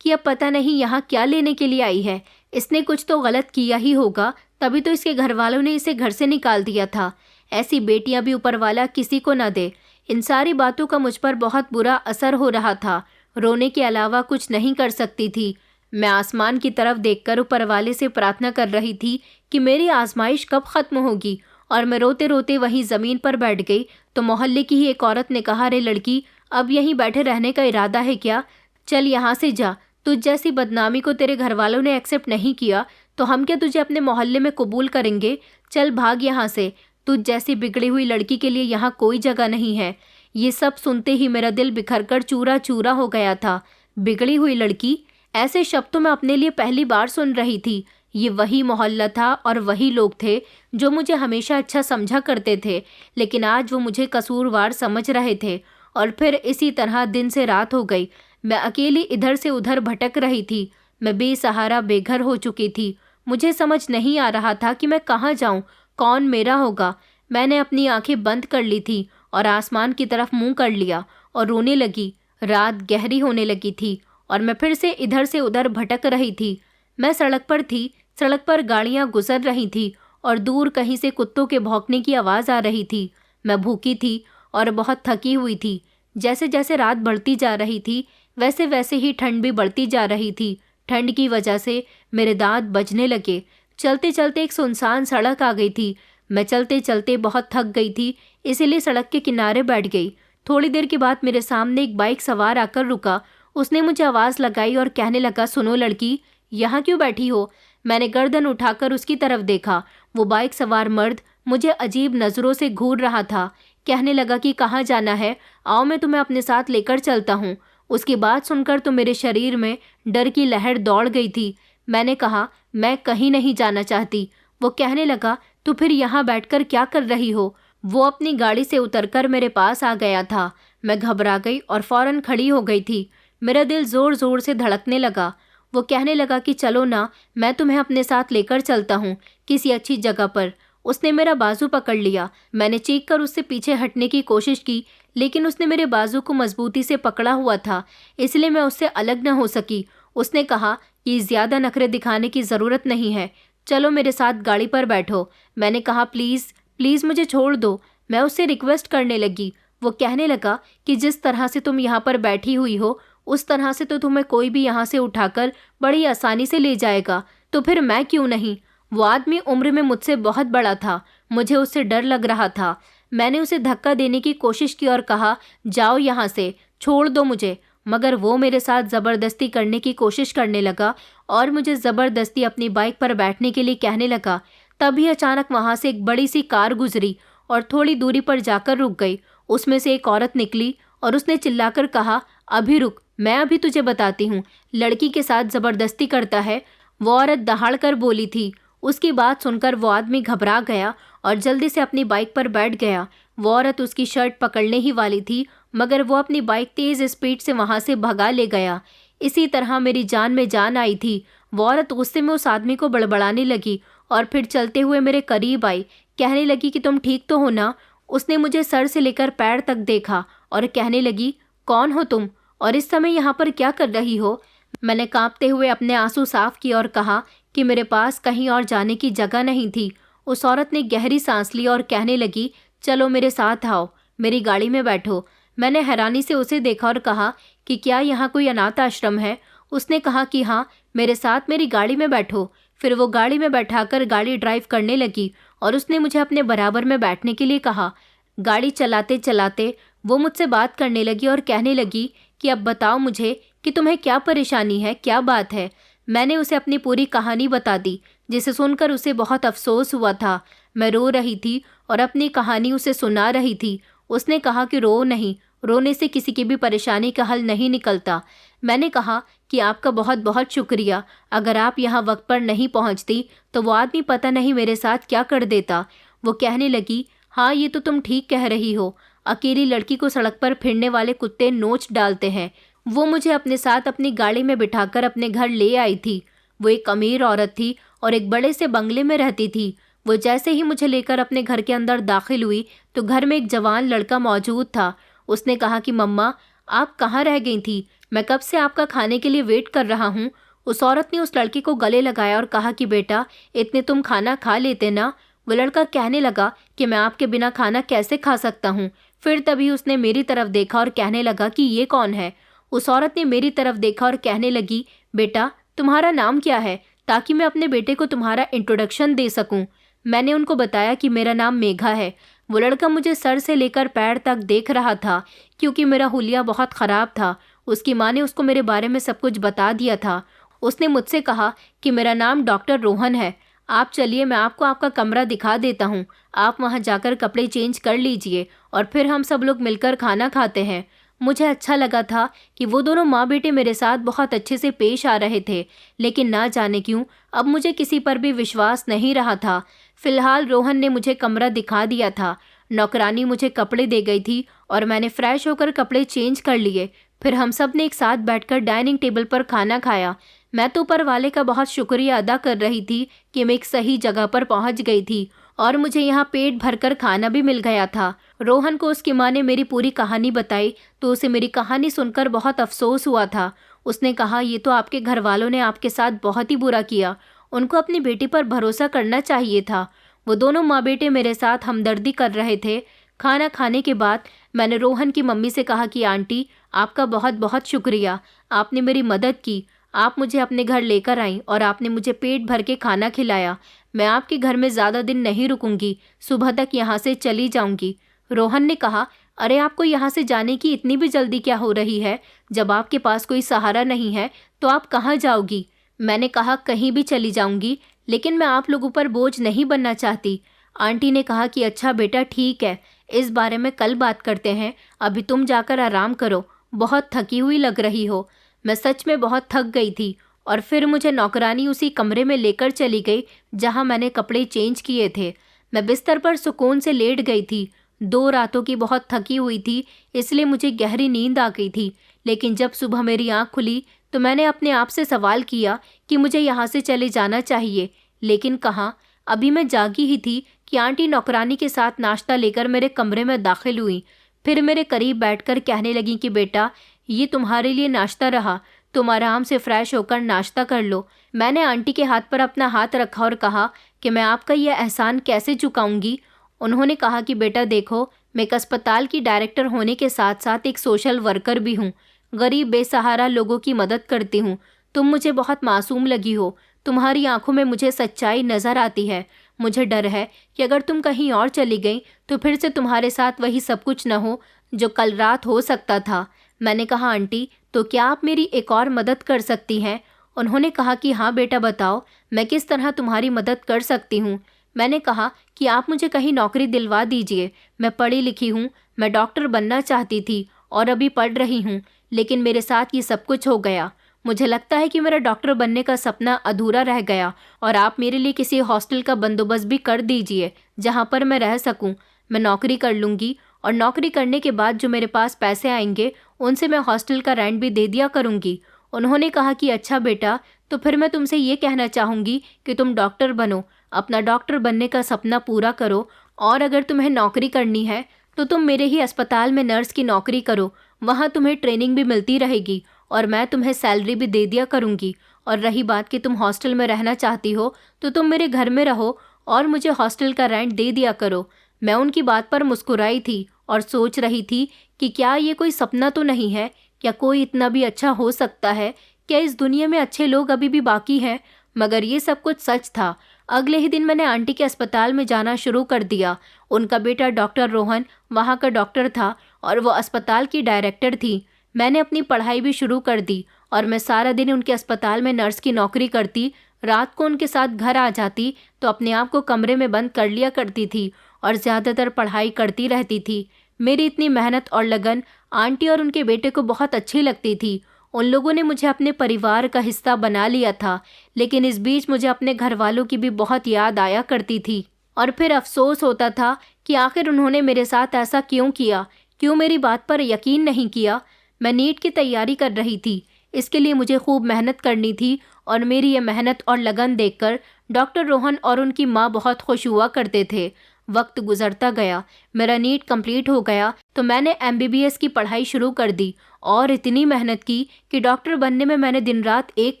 कि अब पता नहीं यहाँ क्या लेने के लिए आई है। इसने कुछ तो गलत किया ही होगा, तभी तो इसके घर वालों ने इसे घर से निकाल दिया था। ऐसी बेटियां भी ऊपर वाला किसी को न दे। इन सारी बातों का मुझ पर बहुत बुरा असर हो रहा था। रोने के अलावा कुछ नहीं कर सकती थी। मैं आसमान की तरफ देखकर ऊपर वाले से प्रार्थना कर रही थी कि मेरी आजमाइश कब खत्म होगी, और मैं रोते रोते वहीं ज़मीन पर बैठ गई तो मोहल्ले की ही एक औरत ने कहा, अरे लड़की, अब यहीं बैठे रहने का इरादा है क्या? चल यहाँ से जा। तुझ जैसी बदनामी को तेरे घर वालों ने एक्सेप्ट नहीं किया तो हम क्या तुझे अपने मोहल्ले में कबूल करेंगे? चल भाग यहाँ से। तुझ जैसी बिगड़ी हुई लड़की के लिए यहाँ कोई जगह नहीं है। ये सब सुनते ही मेरा दिल बिखरकर चूरा चूरा हो गया था। बिगड़ी हुई लड़की, ऐसे शब्द तो मैं अपने लिए पहली बार सुन रही थी। ये वही मोहल्ला था और वही लोग थे जो मुझे हमेशा अच्छा समझा करते थे, लेकिन आज वो मुझे कसूरवार समझ रहे थे। और फिर इसी तरह दिन से रात हो गई। मैं अकेली इधर से उधर भटक रही थी। मैं बेसहारा बेघर हो चुकी थी। मुझे समझ नहीं आ रहा था कि मैं कहाँ जाऊँ, कौन मेरा होगा। मैंने अपनी आंखें बंद कर ली थी और आसमान की तरफ मुंह कर लिया और रोने लगी। रात गहरी होने लगी थी और मैं फिर से इधर से उधर भटक रही थी। मैं सड़क पर थी। सड़क पर गाड़ियां गुजर रही थी और दूर कहीं से कुत्तों के भौंकने की आवाज़ आ रही थी। मैं भूखी थी और बहुत थकी हुई थी। जैसे जैसे रात बढ़ती जा रही थी वैसे वैसे ही ठंड भी बढ़ती जा रही थी। ठंड की वजह से मेरे दांत बजने लगे। चलते चलते एक सुनसान सड़क आ गई थी। मैं चलते चलते बहुत थक गई थी, इसीलिए सड़क के किनारे बैठ गई। थोड़ी देर के बाद मेरे सामने एक बाइक सवार आकर रुका। उसने मुझे आवाज़ लगाई और कहने लगा, सुनो लड़की, यहाँ क्यों बैठी हो? मैंने गर्दन उठाकर उसकी तरफ देखा। वो बाइक सवार मर्द मुझे अजीब नज़रों से घूर रहा था। कहने लगा कि कहाँ जाना है, आओ मैं तुम्हें अपने साथ लेकर चलता हूँ। उसकी बात सुनकर तो मेरे शरीर में डर की लहर दौड़ गई थी। मैंने कहा, मैं कहीं नहीं जाना चाहती। वो कहने लगा, तो फिर यहाँ बैठकर क्या कर रही हो? वो अपनी गाड़ी से उतरकर मेरे पास आ गया था। मैं घबरा गई और फौरन खड़ी हो गई थी। मेरा दिल ज़ोर ज़ोर से धड़कने लगा। वो कहने लगा कि चलो ना, मैं तुम्हें अपने साथ लेकर चलता हूँ किसी अच्छी जगह पर। उसने मेरा बाजू पकड़ लिया। मैंने चीख कर उससे पीछे हटने की कोशिश की, लेकिन उसने मेरे बाजू को मजबूती से पकड़ा हुआ था, इसलिए मैं उससे अलग न हो सकी। उसने कहा कि ज़्यादा नखरे दिखाने की ज़रूरत नहीं है, चलो मेरे साथ गाड़ी पर बैठो। मैंने कहा, प्लीज़ प्लीज़ मुझे छोड़ दो। मैं उससे रिक्वेस्ट करने लगी। वो कहने लगा कि जिस तरह से तुम यहाँ पर बैठी हुई हो उस तरह से तो तुम्हें कोई भी यहाँ से उठाकर बड़ी आसानी से ले जाएगा, तो फिर मैं क्यों नहीं? वो आदमी उम्र में मुझसे बहुत बड़ा था। मुझे उससे डर लग रहा था। मैंने उसे धक्का देने की कोशिश की और कहा, जाओ यहाँ से, छोड़ दो मुझे। मगर वो मेरे साथ ज़बरदस्ती करने की कोशिश करने लगा और मुझे ज़बरदस्ती अपनी बाइक पर बैठने के लिए कहने लगा। तभी अचानक वहाँ से एक बड़ी सी कार गुजरी और थोड़ी दूरी पर जाकर रुक गई। उसमें से एक औरत निकली और उसने चिल्लाकर कहा, अभी रुक, मैं अभी तुझे बताती हूँ। लड़की के साथ ज़बरदस्ती करता है। वो औरत दहाड़ कर बोली थी। उसकी बात सुनकर वो आदमी घबरा गया और जल्दी से अपनी बाइक पर बैठ गया। वो औरत उसकी शर्ट पकड़ने ही वाली थी, मगर वो अपनी बाइक तेज़ स्पीड से वहाँ से भगा ले गया। इसी तरह मेरी जान में जान आई थी। वो औरत गुस्से में उस आदमी को बड़बड़ाने लगी और फिर चलते हुए मेरे करीब आई। कहने लगी कि तुम ठीक तो हो ना? उसने मुझे सर से लेकर पैर तक देखा और कहने लगी, कौन हो तुम और इस समय यहाँ पर क्या कर रही हो? मैंने कांपते हुए अपने आंसू साफ किए और कहा कि मेरे पास कहीं और जाने की जगह नहीं थी। उस औरत ने गहरी सांस ली और कहने लगी, चलो मेरे साथ आओ, मेरी गाड़ी में बैठो। मैंने हैरानी से उसे देखा और कहा कि क्या यहाँ कोई अनाथ आश्रम है? उसने कहा कि हाँ, मेरे साथ मेरी गाड़ी में बैठो। फिर वो गाड़ी में बैठाकर गाड़ी ड्राइव करने लगी और उसने मुझे अपने बराबर में बैठने के लिए कहा। गाड़ी चलाते चलाते वो मुझसे बात करने लगी और कहने लगी कि अब बताओ मुझे कि तुम्हें क्या परेशानी है, क्या बात है? मैंने उसे अपनी पूरी कहानी बता दी, जिसे सुनकर उसे बहुत अफसोस हुआ था। मैं रो रही थी और अपनी कहानी उसे सुना रही थी। उसने कहा कि रो नहीं, रोने से किसी की भी परेशानी का हल नहीं निकलता। मैंने कहा कि आपका बहुत बहुत शुक्रिया। अगर आप यहाँ वक्त पर नहीं पहुँचती तो वो आदमी पता नहीं मेरे साथ क्या कर देता। वो कहने लगी, हाँ ये तो तुम ठीक कह रही हो। अकेली लड़की को सड़क पर फिरने वाले कुत्ते नोच डालते हैं। वो मुझे अपने साथ अपनी गाड़ी में बिठाकर अपने घर ले आई थी। वो एक अमीर औरत थी और एक बड़े से बंगले में रहती थी। वो जैसे ही मुझे लेकर अपने घर के अंदर दाखिल हुई तो घर में एक जवान लड़का मौजूद था। उसने कहा कि मम्मा, आप कहाँ रह गई थी? मैं कब से आपका खाने के लिए वेट कर रहा हूँ। उस औरत ने उस लड़के को गले लगाया और कहा कि बेटा, इतने तुम खाना खा लेते ना। वो लड़का कहने लगा कि मैं आपके बिना खाना कैसे खा सकता हूँ। फिर तभी उसने मेरी तरफ देखा और कहने लगा कि ये कौन है। उस औरत ने मेरी तरफ देखा और कहने लगी, बेटा तुम्हारा नाम क्या है, ताकि मैं अपने बेटे को तुम्हारा इंट्रोडक्शन दे सकूं। मैंने उनको बताया कि मेरा नाम मेघा है। वो लड़का मुझे सर से लेकर पैर तक देख रहा था क्योंकि मेरा हुलिया बहुत ख़राब था। उसकी माँ ने उसको मेरे बारे में सब कुछ बता दिया था। उसने मुझसे कहा कि मेरा नाम डॉक्टर रोहन है। आप चलिए, मैं आपको आपका कमरा दिखा देता हूँ। आप वहाँ जाकर कपड़े चेंज कर लीजिए और फिर हम सब लोग मिलकर खाना खाते हैं। मुझे अच्छा लगा था कि वो दोनों माँ बेटे मेरे साथ बहुत अच्छे से पेश आ रहे थे, लेकिन ना जाने क्यों अब मुझे किसी पर भी विश्वास नहीं रहा था। फिलहाल रोहन ने मुझे कमरा दिखा दिया था। नौकरानी मुझे कपड़े दे गई थी और मैंने फ्रेश होकर कपड़े चेंज कर लिए। फिर हम सब ने एक साथ बैठकर डाइनिंग टेबल पर खाना खाया। मैं तो ऊपर वाले का बहुत शुक्रिया अदा कर रही थी कि मैं एक सही जगह पर पहुंच गई थी और मुझे यहाँ पेट भरकर खाना भी मिल गया था। रोहन को उसकी माँ ने मेरी पूरी कहानी बताई तो उसे मेरी कहानी सुनकर बहुत अफसोस हुआ था। उसने कहा, ये तो आपके घर वालों ने आपके साथ बहुत ही बुरा किया। उनको अपनी बेटी पर भरोसा करना चाहिए था। वो दोनों माँ बेटे मेरे साथ हमदर्दी कर रहे थे। खाना खाने के बाद मैंने रोहन की मम्मी से कहा कि आंटी, आपका बहुत बहुत शुक्रिया, आपने मेरी मदद की। आप मुझे अपने घर लेकर आईं और आपने मुझे पेट भर के खाना खिलाया। मैं आपके घर में ज़्यादा दिन नहीं रुकूंगी, सुबह तक यहाँ से चली जाऊंगी। रोहन ने कहा, अरे आपको यहाँ से जाने की इतनी भी जल्दी क्या हो रही है? जब आपके पास कोई सहारा नहीं है तो आप कहाँ जाओगी? मैंने कहा, कहीं भी चली जाऊंगी, लेकिन मैं आप लोगों पर बोझ नहीं बनना चाहती। आंटी ने कहा कि अच्छा बेटा, ठीक है, इस बारे में कल बात करते हैं। अभी तुम जाकर आराम करो, बहुत थकी हुई लग रही हो। मैं सच में बहुत थक गई थी। और फिर मुझे नौकरानी उसी कमरे में लेकर चली गई जहां मैंने कपड़े चेंज किए थे। मैं बिस्तर पर सुकून से लेट गई थी। 2 रातों की बहुत थकी हुई थी, इसलिए मुझे गहरी नींद आ गई थी। लेकिन जब सुबह मेरी आँख खुली तो मैंने अपने आप से सवाल किया कि मुझे यहाँ से चले जाना चाहिए, लेकिन कहाँ। अभी मैं जागी ही थी कि आंटी नौकरानी के साथ नाश्ता लेकर मेरे कमरे में दाखिल हुई। फिर मेरे करीब बैठकर कहने लगी कि बेटा, ये तुम्हारे लिए नाश्ता रहा, तुम आराम से फ्रेश होकर नाश्ता कर लो। मैंने आंटी के हाथ पर अपना हाथ रखा और कहा कि मैं आपका यह एहसान कैसे चुकाऊंगी। उन्होंने कहा कि बेटा देखो, मैं एक अस्पताल की डायरेक्टर होने के साथ साथ एक सोशल वर्कर भी हूँ। गरीब बेसहारा लोगों की मदद करती हूँ। तुम मुझे बहुत मासूम लगी हो, तुम्हारी आंखों में मुझे सच्चाई नजर आती है। मुझे डर है कि अगर तुम कहीं और चली गई तो फिर से तुम्हारे साथ वही सब कुछ न हो जो कल रात हो सकता था। मैंने कहा, आंटी तो क्या आप मेरी एक और मदद कर सकती हैं? उन्होंने कहा कि हाँ बेटा, बताओ मैं किस तरह तुम्हारी मदद कर सकती हूँ। मैंने कहा कि आप मुझे कहीं नौकरी दिलवा दीजिए। मैं पढ़ी लिखी हूँ, मैं डॉक्टर बनना चाहती थी और अभी पढ़ रही हूँ, लेकिन मेरे साथ ये सब कुछ हो गया। मुझे लगता है कि मेरा डॉक्टर बनने का सपना अधूरा रह गया और आप मेरे लिए किसी हॉस्टल का बंदोबस्त भी कर दीजिए जहाँ पर मैं रह सकूँ। मैं नौकरी कर लूँगी और नौकरी करने के बाद जो मेरे पास पैसे आएंगे उनसे मैं हॉस्टल का रेंट भी दे दिया करूँगी। उन्होंने कहा कि अच्छा बेटा, तो फिर मैं तुमसे ये कहना चाहूँगी कि तुम डॉक्टर बनो, अपना डॉक्टर बनने का सपना पूरा करो, और अगर तुम्हें नौकरी करनी है तो तुम मेरे ही अस्पताल में नर्स की नौकरी करो। वहाँ तुम्हें ट्रेनिंग भी मिलती रहेगी और मैं तुम्हें सैलरी भी दे दिया करूँगी। और रही बात कि तुम हॉस्टल में रहना चाहती हो तो तुम मेरे घर में रहो और मुझे हॉस्टल का रेंट दे दिया करो। मैं उनकी बात पर मुस्कुराई थी और सोच रही थी कि क्या ये कोई सपना तो नहीं है? क्या कोई इतना भी अच्छा हो सकता है? क्या इस दुनिया में अच्छे लोग अभी भी बाकी हैं? मगर ये सब कुछ सच था। अगले ही दिन मैंने आंटी के अस्पताल में जाना शुरू कर दिया। उनका बेटा डॉक्टर रोहन वहाँ का डॉक्टर था और वो अस्पताल की डायरेक्टर थी। मैंने अपनी पढ़ाई भी शुरू कर दी और मैं सारा दिन उनके अस्पताल में नर्स की नौकरी करती। रात को उनके साथ घर आ जाती तो अपने आप को कमरे में बंद कर लिया करती थी और ज़्यादातर पढ़ाई करती रहती थी। मेरी इतनी मेहनत और लगन आंटी और उनके बेटे को बहुत अच्छी लगती थी। उन लोगों ने मुझे अपने परिवार का हिस्सा बना लिया था, लेकिन इस बीच मुझे अपने घर वालों की भी बहुत याद आया करती थी और फिर अफसोस होता था कि आखिर उन्होंने मेरे साथ ऐसा क्यों किया, क्यों मेरी बात पर यकीन नहीं किया। मैं नीट की तैयारी कर रही थी। इसके लिए मुझे खूब मेहनत करनी थी और मेरी ये मेहनत और लगन देखकर डॉक्टर रोहन और उनकी माँ बहुत खुश हुआ करते थे। वक्त गुजरता गया, मेरा नीट कंप्लीट हो गया तो मैंने MBBS की पढ़ाई शुरू कर दी और इतनी मेहनत की कि डॉक्टर बनने में मैंने दिन रात एक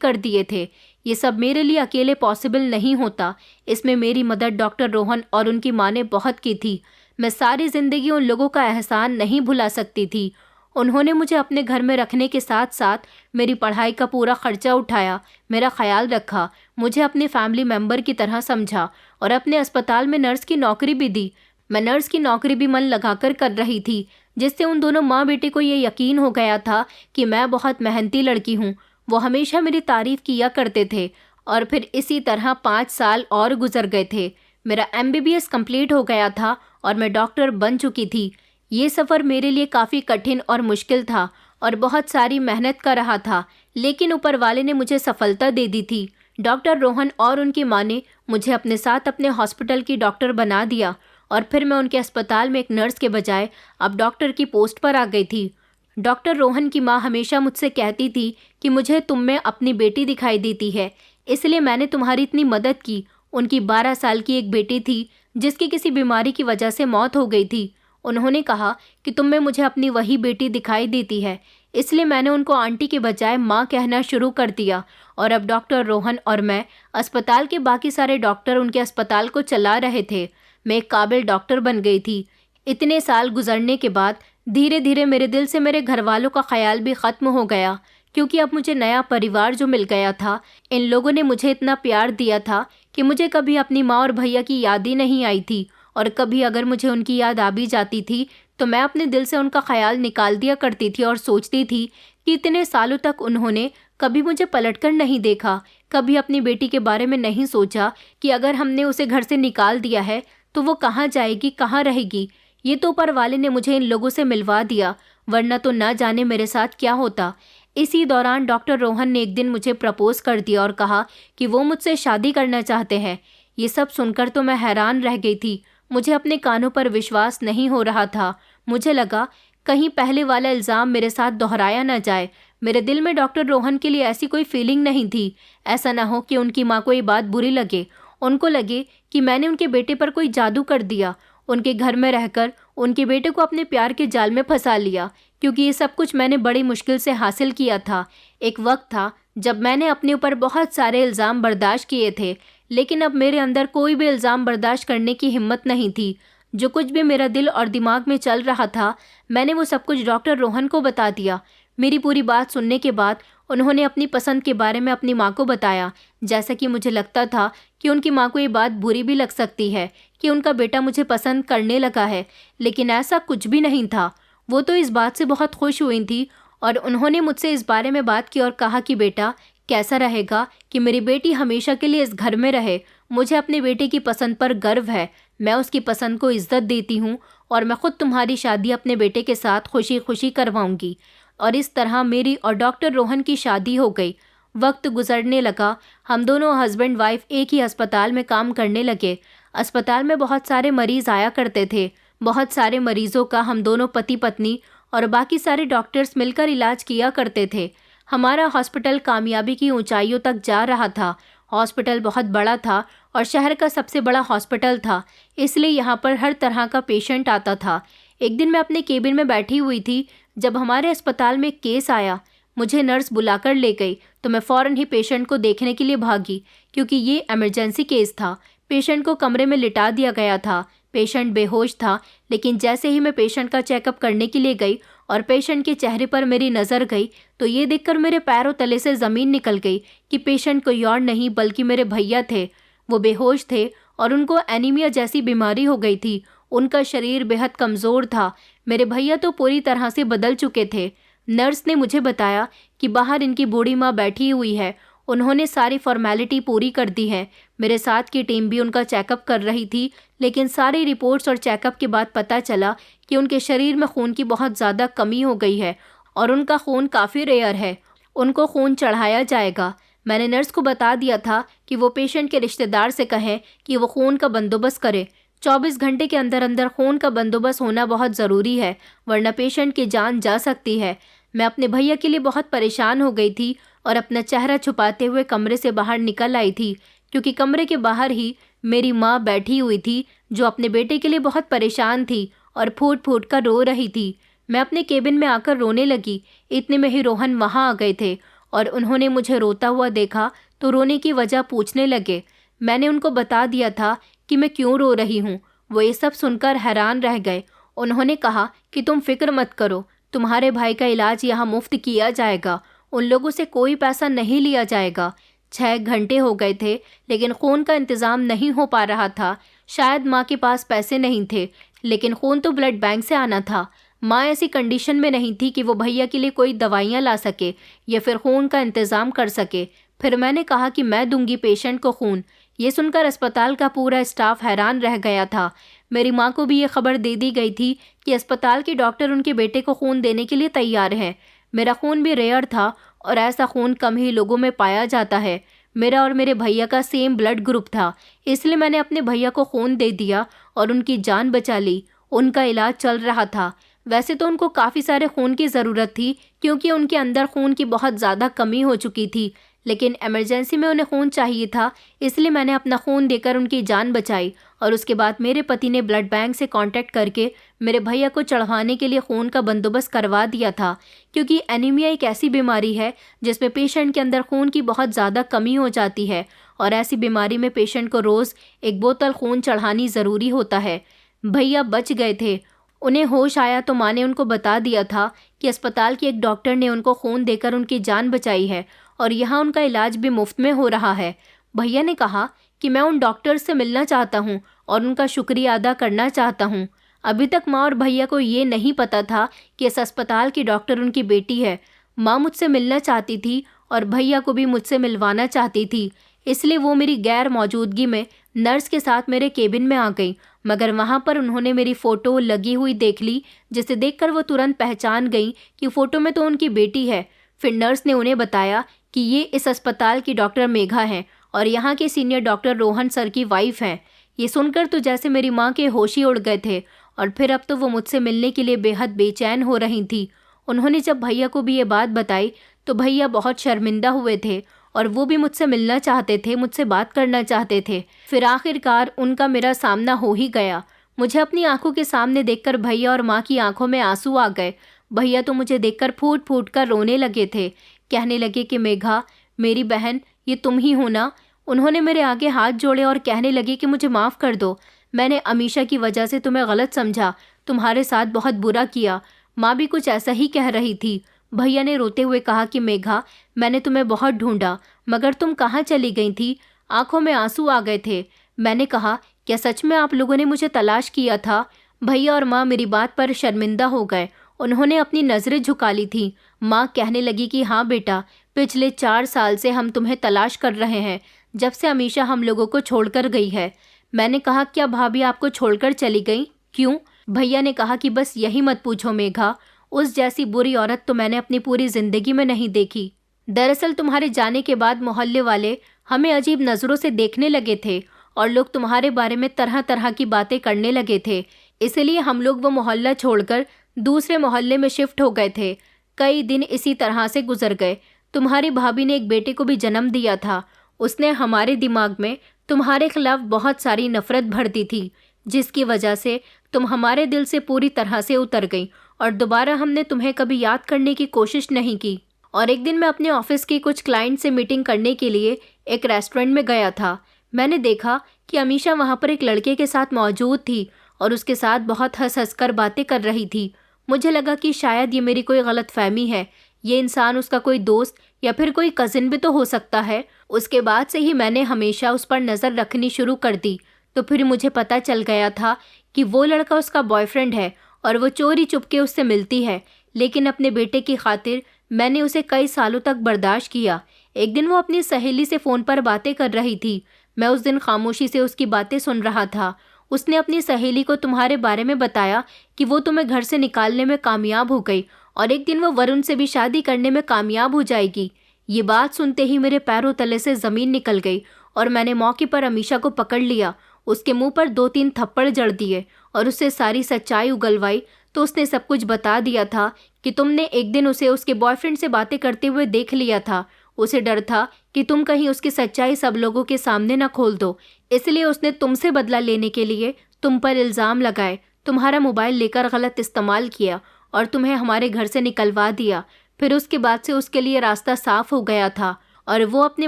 कर दिए थे। ये सब मेरे लिए अकेले पॉसिबल नहीं होता। इसमें मेरी मदद डॉक्टर रोहन और उनकी माँ ने बहुत की थी। मैं सारी ज़िंदगी उन लोगों का एहसान नहीं भुला सकती थी। उन्होंने मुझे अपने घर में रखने के साथ साथ मेरी पढ़ाई का पूरा खर्चा उठाया, मेरा ख्याल रखा, मुझे अपने फैमिली मेम्बर की तरह समझा और अपने अस्पताल में नर्स की नौकरी भी दी। मैं नर्स की नौकरी भी मन लगाकर कर रही थी, जिससे उन दोनों माँ बेटे को ये यकीन हो गया था कि मैं बहुत मेहनती लड़की हूँ। वो हमेशा मेरी तारीफ किया करते थे और फिर इसी तरह 5 साल और गुजर गए थे। मेरा MBBS कंप्लीट हो गया था और मैं डॉक्टर बन चुकी थी। ये सफ़र मेरे लिए काफ़ी कठिन और मुश्किल था और बहुत सारी मेहनत का रहा था, लेकिन ऊपर वाले ने मुझे सफलता दे दी थी। डॉक्टर रोहन और उनकी माँ ने मुझे अपने साथ अपने हॉस्पिटल की डॉक्टर बना दिया और फिर मैं उनके अस्पताल में एक नर्स के बजाय अब डॉक्टर की पोस्ट पर आ गई थी। डॉक्टर रोहन की माँ हमेशा मुझसे कहती थी कि मुझे तुम में अपनी बेटी दिखाई देती है, इसलिए मैंने तुम्हारी इतनी मदद की। उनकी 12 साल की एक बेटी थी जिसकी किसी बीमारी की वजह से मौत हो गई थी। उन्होंने कहा कि तुम में मुझे अपनी वही बेटी दिखाई देती है, इसलिए मैंने उनको आंटी के बजाय माँ कहना शुरू कर दिया और अब डॉक्टर रोहन और मैं, अस्पताल के बाकी सारे डॉक्टर उनके अस्पताल को चला रहे थे। मैं एक काबिल डॉक्टर बन गई थी। इतने साल गुजरने के बाद धीरे धीरे मेरे दिल से मेरे घर वालों का ख्याल भी ख़त्म हो गया, क्योंकि अब मुझे नया परिवार जो मिल गया था। इन लोगों ने मुझे इतना प्यार दिया था कि मुझे कभी अपनी माँ और भैया की याद ही नहीं आई थी, और कभी अगर मुझे उनकी याद आ भी जाती थी तो मैं अपने दिल से उनका ख्याल निकाल दिया करती थी और सोचती थी कि इतने सालों तक उन्होंने कभी मुझे पलटकर नहीं देखा, कभी अपनी बेटी के बारे में नहीं सोचा कि अगर हमने उसे घर से निकाल दिया है तो वो कहाँ जाएगी, कहाँ रहेगी। ये तो ऊपर वाले ने मुझे इन लोगों से मिलवा दिया, वरना तो ना जाने मेरे साथ क्या होता। इसी दौरान डॉक्टर रोहन ने एक दिन मुझे प्रपोज कर दिया और कहा कि वो मुझसे शादी करना चाहते हैं। ये सब सुनकर तो मैं हैरान रह गई थी। मुझे अपने कानों पर विश्वास नहीं हो रहा था। मुझे लगा कहीं पहले वाला इल्ज़ाम मेरे साथ दोहराया न जाए। मेरे दिल में डॉक्टर रोहन के लिए ऐसी कोई फीलिंग नहीं थी। ऐसा ना हो कि उनकी माँ को ये बात बुरी लगे, उनको लगे कि मैंने उनके बेटे पर कोई जादू कर दिया, उनके घर में रहकर उनके बेटे को अपने प्यार के जाल में फंसा लिया, क्योंकि ये सब कुछ मैंने बड़ी मुश्किल से हासिल किया था। एक वक्त था जब मैंने अपने ऊपर बहुत सारे इल्ज़ाम बर्दाश्त किए थे, लेकिन अब मेरे अंदर कोई भी इल्ज़ाम बर्दाश्त करने की हिम्मत नहीं थी। जो कुछ भी मेरा दिल और दिमाग में चल रहा था, मैंने वो सब कुछ डॉक्टर रोहन को बता दिया। मेरी पूरी बात सुनने के बाद उन्होंने अपनी पसंद के बारे में अपनी माँ को बताया। जैसा कि मुझे लगता था कि उनकी माँ को ये बात बुरी भी लग सकती है कि उनका बेटा मुझे पसंद करने लगा है, लेकिन ऐसा कुछ भी नहीं था। वो तो इस बात से बहुत खुश हुई थी और उन्होंने मुझसे इस बारे में बात की और कहा कि बेटा, कैसा रहेगा कि मेरी बेटी हमेशा के लिए इस घर में रहे। मुझे अपने बेटे की पसंद पर गर्व है, मैं उसकी पसंद को इज्जत देती हूँ और मैं खुद तुम्हारी शादी अपने बेटे के साथ खुशी खुशी करवाऊंगी। और इस तरह मेरी और डॉक्टर रोहन की शादी हो गई। वक्त गुजरने लगा, हम दोनों हस्बैंड वाइफ एक ही अस्पताल में काम करने लगे। अस्पताल में बहुत सारे मरीज़ आया करते थे। बहुत सारे मरीज़ों का हम दोनों पति पत्नी और बाकी सारे डॉक्टर्स मिलकर इलाज किया करते थे। हमारा हॉस्पिटल कामयाबी की ऊंचाइयों तक जा रहा था। हॉस्पिटल बहुत बड़ा था और शहर का सबसे बड़ा हॉस्पिटल था, इसलिए यहाँ पर हर तरह का पेशेंट आता था। एक दिन मैं अपने केबिन में बैठी हुई थी जब हमारे अस्पताल में केस आया। मुझे नर्स बुलाकर ले गई तो मैं फ़ौरन ही पेशेंट को देखने के लिए भागी, क्योंकि ये इमरजेंसी केस था। पेशेंट को कमरे में लिटा दिया गया था। पेशेंट बेहोश था, लेकिन जैसे ही मैं पेशेंट का चेकअप करने के लिए गई और पेशेंट के चेहरे पर मेरी नज़र गई तो ये देखकर मेरे पैरों तले से ज़मीन निकल गई कि पेशेंट कोई और नहीं बल्कि मेरे भैया थे। वो बेहोश थे और उनको एनीमिया जैसी बीमारी हो गई थी। उनका शरीर बेहद कमज़ोर था। मेरे भैया तो पूरी तरह से बदल चुके थे। नर्स ने मुझे बताया कि बाहर इनकी बूढ़ी माँ बैठी हुई है, उन्होंने सारी फॉर्मेलिटी पूरी कर दी है। मेरे साथ की टीम भी उनका चेकअप कर रही थी, लेकिन सारी रिपोर्ट्स और चेकअप के बाद पता चला कि उनके शरीर में खून की बहुत ज़्यादा कमी हो गई है और उनका खून काफ़ी रेयर है। उनको खून चढ़ाया जाएगा। मैंने नर्स को बता दिया था कि वो पेशेंट के रिश्तेदार से कहें कि वो खून का बंदोबस्त करे। 24 घंटे के अंदर अंदर खून का बंदोबस्त होना बहुत ज़रूरी है, वरना पेशेंट की जान जा सकती है। मैं अपने भैया के लिए बहुत परेशान हो गई थी और अपना चेहरा छुपाते हुए कमरे से बाहर निकल आई थी, क्योंकि कमरे के बाहर ही मेरी माँ बैठी हुई थी जो अपने बेटे के लिए बहुत परेशान थी और फूट फूट कर रो रही थी। मैं अपने केबिन में आकर रोने लगी। इतने में ही रोहन वहाँ आ गए थे और उन्होंने मुझे रोता हुआ देखा तो रोने की वजह पूछने लगे। मैंने उनको बता दिया था कि मैं क्यों रो रही हूँ। वो ये सब सुनकर हैरान रह गए। उन्होंने कहा कि तुम फिक्र मत करो, तुम्हारे भाई का इलाज यहाँ मुफ्त किया जाएगा, उन लोगों से कोई पैसा नहीं लिया जाएगा। 6 घंटे हो गए थे लेकिन खून का इंतज़ाम नहीं हो पा रहा था। शायद माँ के पास पैसे नहीं थे, लेकिन खून तो ब्लड बैंक से आना था। माँ ऐसी कंडीशन में नहीं थी कि वो भैया के लिए कोई दवाइयाँ ला सके या फिर खून का इंतज़ाम कर सके। फिर मैंने कहा कि मैं दूंगी पेशेंट को खून। ये सुनकर अस्पताल का पूरा स्टाफ हैरान रह गया था। मेरी माँ को भी ये खबर दे दी गई थी कि अस्पताल के डॉक्टर उनके बेटे को खून देने के लिए तैयार हैं। मेरा खून भी रेयर था और ऐसा खून कम ही लोगों में पाया जाता है। मेरा और मेरे भैया का सेम ब्लड ग्रुप था, इसलिए मैंने अपने भैया को खून दे दिया और उनकी जान बचा ली। उनका इलाज चल रहा था। वैसे तो उनको काफ़ी सारे खून की ज़रूरत थी क्योंकि उनके अंदर खून की बहुत ज़्यादा कमी हो चुकी थी, लेकिन इमरजेंसी में उन्हें खून चाहिए था, इसलिए मैंने अपना खून देकर उनकी जान बचाई। और उसके बाद मेरे पति ने ब्लड बैंक से कांटेक्ट करके मेरे भैया को चढ़वाने के लिए खून का बंदोबस्त करवा दिया था, क्योंकि एनीमिया एक ऐसी बीमारी है जिसमें पेशेंट के अंदर खून की बहुत ज़्यादा कमी हो जाती है और ऐसी बीमारी में पेशेंट को रोज़ 1 बोतल खून चढ़ानी ज़रूरी होता है। भैया बच गए थे। उन्हें होश आया तो माँ ने उनको बता दिया था कि अस्पताल के एक डॉक्टर ने उनको खून देकर उनकी जान बचाई है और यहाँ उनका इलाज भी मुफ्त में हो रहा है। भैया ने कहा कि मैं उन डॉक्टर से मिलना चाहता हूँ और उनका शुक्रिया अदा करना चाहता हूँ। अभी तक माँ और भैया को ये नहीं पता था कि इस अस्पताल की डॉक्टर उनकी बेटी है। माँ मुझसे मिलना चाहती थी और भैया को भी मुझसे मिलवाना चाहती थी, इसलिए वो मेरी गैर मौजूदगी में नर्स के साथ मेरे केबिन में आ गई। मगर वहाँ पर उन्होंने मेरी फ़ोटो लगी हुई देख ली, जिसे देखकर वो तुरंत पहचान गई कि फ़ोटो में तो उनकी बेटी है। फिर नर्स ने उन्हें बताया कि ये इस अस्पताल की डॉक्टर मेघा हैं और यहाँ के सीनियर डॉक्टर रोहन सर की वाइफ हैं। ये सुनकर तो जैसे मेरी माँ के होश ही उड़ गए थे और फिर अब तो वो मुझसे मिलने के लिए बेहद बेचैन हो रही थी। उन्होंने जब भैया को भी ये बात बताई तो भैया बहुत शर्मिंदा हुए थे और वो भी मुझसे मिलना चाहते थे, मुझसे बात करना चाहते थे। फिर आखिरकार उनका मेरा सामना हो ही गया। मुझे अपनी आंखों के सामने देखकर भैया और माँ की आंखों में आंसू आ गए। भैया तो मुझे देखकर फूट फूट कर रोने लगे थे। कहने लगे कि मेघा, मेरी बहन, ये तुम ही हो ना। उन्होंने मेरे आगे हाथ जोड़े और कहने लगे कि मुझे माफ़ कर दो, मैंने अमीशा की वजह से तुम्हें गलत समझा, तुम्हारे साथ बहुत बुरा किया। माँ भी कुछ ऐसा ही कह रही थी। भैया ने रोते हुए कहा कि मेघा, मैंने तुम्हें बहुत ढूंढा मगर तुम कहाँ चली गई थी। आंखों में आंसू आ गए थे। मैंने कहा, क्या सच में आप लोगों ने मुझे तलाश किया था? भैया और माँ मेरी बात पर शर्मिंदा हो गए। उन्होंने अपनी नज़रें झुका ली थी। माँ कहने लगी कि हाँ बेटा, पिछले 4 साल से हम तुम्हें तलाश कर रहे हैं, जब से अमीशा हम लोगों को छोड़कर गई है। मैंने कहा, क्या भाभी आपको छोड़कर चली गई? क्यों? भैया ने कहा कि बस यही मत पूछो मेघा, उस जैसी बुरी औरत तो मैंने अपनी पूरी ज़िंदगी में नहीं देखी। दरअसल तुम्हारे जाने के बाद मोहल्ले वाले हमें अजीब नज़रों से देखने लगे थे और लोग तुम्हारे बारे में तरह तरह की बातें करने लगे थे। इसलिए हम लोग वो मोहल्ला छोड़कर दूसरे मोहल्ले में शिफ्ट हो गए थे। कई दिन इसी तरह से गुजर गए। तुम्हारी भाभी ने एक बेटे को भी जन्म दिया था। उसने हमारे दिमाग में तुम्हारे खिलाफ बहुत सारी नफरत भर दी थी, जिसकी वजह से तुम हमारे दिल से पूरी तरह से उतर गई और दोबारा हमने तुम्हें कभी याद करने की कोशिश नहीं की। और एक दिन मैं अपने ऑफिस के कुछ क्लाइंट से मीटिंग करने के लिए एक रेस्टोरेंट में गया था। मैंने देखा कि अमीशा वहाँ पर एक लड़के के साथ मौजूद थी और उसके साथ बहुत हंस हंस कर बातें कर रही थी। मुझे लगा कि शायद ये मेरी कोई गलतफहमी है, ये इंसान उसका कोई दोस्त या फिर कोई कज़िन भी तो हो सकता है। उसके बाद से ही मैंने हमेशा उस पर नज़र रखनी शुरू कर दी। तो फिर मुझे पता चल गया था कि वो लड़का उसका बॉयफ्रेंड है और वो चोरी चुपके उससे मिलती है, लेकिन अपने बेटे की खातिर मैंने उसे कई सालों तक बर्दाश्त किया। एक दिन वो अपनी सहेली से फ़ोन पर बातें कर रही थी। मैं उस दिन खामोशी से उसकी बातें सुन रहा था। उसने अपनी सहेली को तुम्हारे बारे में बताया कि वो तुम्हें घर से निकालने में कामयाब हो गई और एक दिन वो वरुण से भी शादी करने में कामयाब हो जाएगी। ये बात सुनते ही मेरे पैरों तले से ज़मीन निकल गई और मैंने मौके पर अमीशा को पकड़ लिया, उसके मुंह पर 2-3 थप्पड़ जड़ दिए और उससे सारी सच्चाई उगलवाई। तो उसने सब कुछ बता दिया था कि तुमने एक दिन उसे उसके बॉयफ्रेंड से बातें करते हुए देख लिया था। उसे डर था कि तुम कहीं उसकी सच्चाई सब लोगों के सामने न खोल दो, इसलिए उसने तुमसे बदला लेने के लिए तुम पर इल्ज़ाम लगाए, तुम्हारा मोबाइल लेकर गलत इस्तेमाल किया और तुम्हें हमारे घर से निकलवा दिया। फिर उसके बाद से उसके लिए रास्ता साफ हो गया था और वो अपने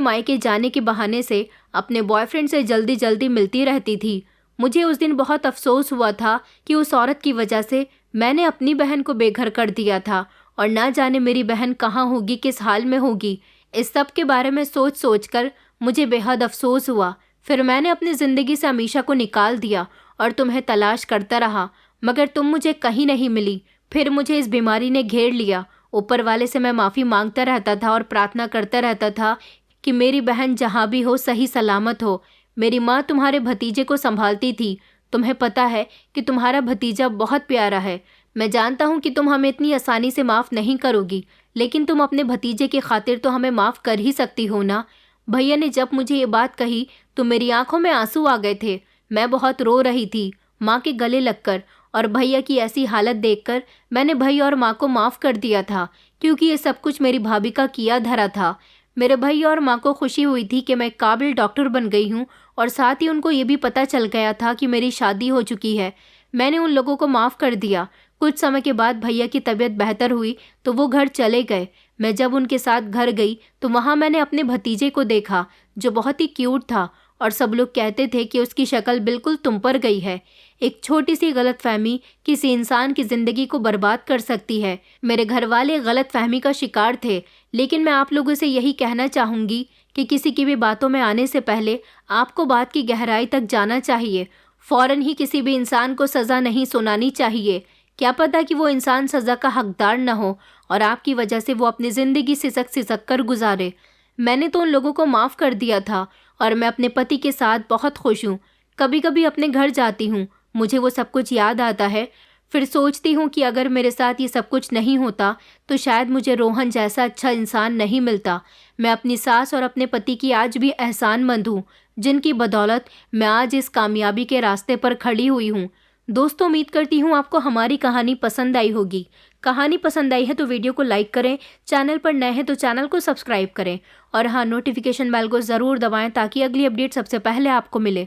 मायके जाने के बहाने से अपने बॉयफ्रेंड से जल्दी जल्दी मिलती रहती थी। मुझे उस दिन बहुत अफसोस हुआ था कि उस औरत की वजह से मैंने अपनी बहन को बेघर कर दिया था और ना जाने मेरी बहन कहाँ होगी, किस हाल में होगी। इस सब के बारे में सोच सोच कर मुझे बेहद अफसोस हुआ। फिर मैंने अपनी ज़िंदगी से अमीशा को निकाल दिया और तुम्हें तलाश करता रहा, मगर तुम मुझे कहीं नहीं मिली। फिर मुझे इस बीमारी ने घेर लिया। ऊपर वाले से मैं माफ़ी मांगता रहता था और प्रार्थना करता रहता था कि मेरी बहन जहाँ भी हो सही सलामत हो। मेरी माँ तुम्हारे भतीजे को संभालती थी। तुम्हें पता है कि तुम्हारा भतीजा बहुत प्यारा है। मैं जानता हूँ कि तुम हमें इतनी आसानी से माफ़ नहीं करोगी, लेकिन तुम अपने भतीजे की खातिर तो हमें माफ़ कर ही सकती हो ना। भैया ने जब मुझे ये बात कही तो मेरी आंखों में आंसू आ गए थे। मैं बहुत रो रही थी माँ के गले लगकर, और भैया की ऐसी हालत देखकर मैंने भाई और माँ को माफ़ कर दिया था, क्योंकि ये सब कुछ मेरी भाभी का किया धरा था। मेरे भैया और माँ को खुशी हुई थी कि मैं काबिल डॉक्टर बन गई हूँ, और साथ ही उनको ये भी पता चल गया था कि मेरी शादी हो चुकी है। मैंने उन लोगों को माफ़ कर दिया। कुछ समय के बाद भैया की तबीयत बेहतर हुई तो वो घर चले गए। मैं जब उनके साथ घर गई तो वहाँ मैंने अपने भतीजे को देखा जो बहुत ही क्यूट था, और सब लोग कहते थे कि उसकी शक्ल बिल्कुल तुम पर गई है। एक छोटी सी गलतफहमी किसी इंसान की ज़िंदगी को बर्बाद कर सकती है। मेरे घर वाले गलतफहमी का शिकार थे, लेकिन मैं आप लोगों से यही कहना चाहूँगी कि किसी की भी बातों में आने से पहले आपको बात की गहराई तक जाना चाहिए। फ़ौरन ही किसी भी इंसान को सज़ा नहीं सुनानी चाहिए। क्या पता कि वो इंसान सज़ा का हकदार न हो और आपकी वजह से वो अपनी ज़िंदगी सिसक सिसक कर गुजारे। मैंने तो उन लोगों को माफ़ कर दिया था और मैं अपने पति के साथ बहुत खुश हूँ। कभी कभी अपने घर जाती हूँ, मुझे वो सब कुछ याद आता है। फिर सोचती हूँ कि अगर मेरे साथ ये सब कुछ नहीं होता तो शायद मुझे रोहन जैसा अच्छा इंसान नहीं मिलता। मैं अपनी सास और अपने पति की आज भी एहसानमंद हूँ, जिनकी बदौलत मैं आज इस कामयाबी के रास्ते पर खड़ी हुई हूँ। दोस्तों, उम्मीद करती हूँ आपको हमारी कहानी पसंद आई होगी। कहानी पसंद आई है तो वीडियो को लाइक करें, चैनल पर नए हैं तो चैनल को सब्सक्राइब करें, और हाँ, नोटिफिकेशन बेल को ज़रूर दबाएं ताकि अगली अपडेट सबसे पहले आपको मिले।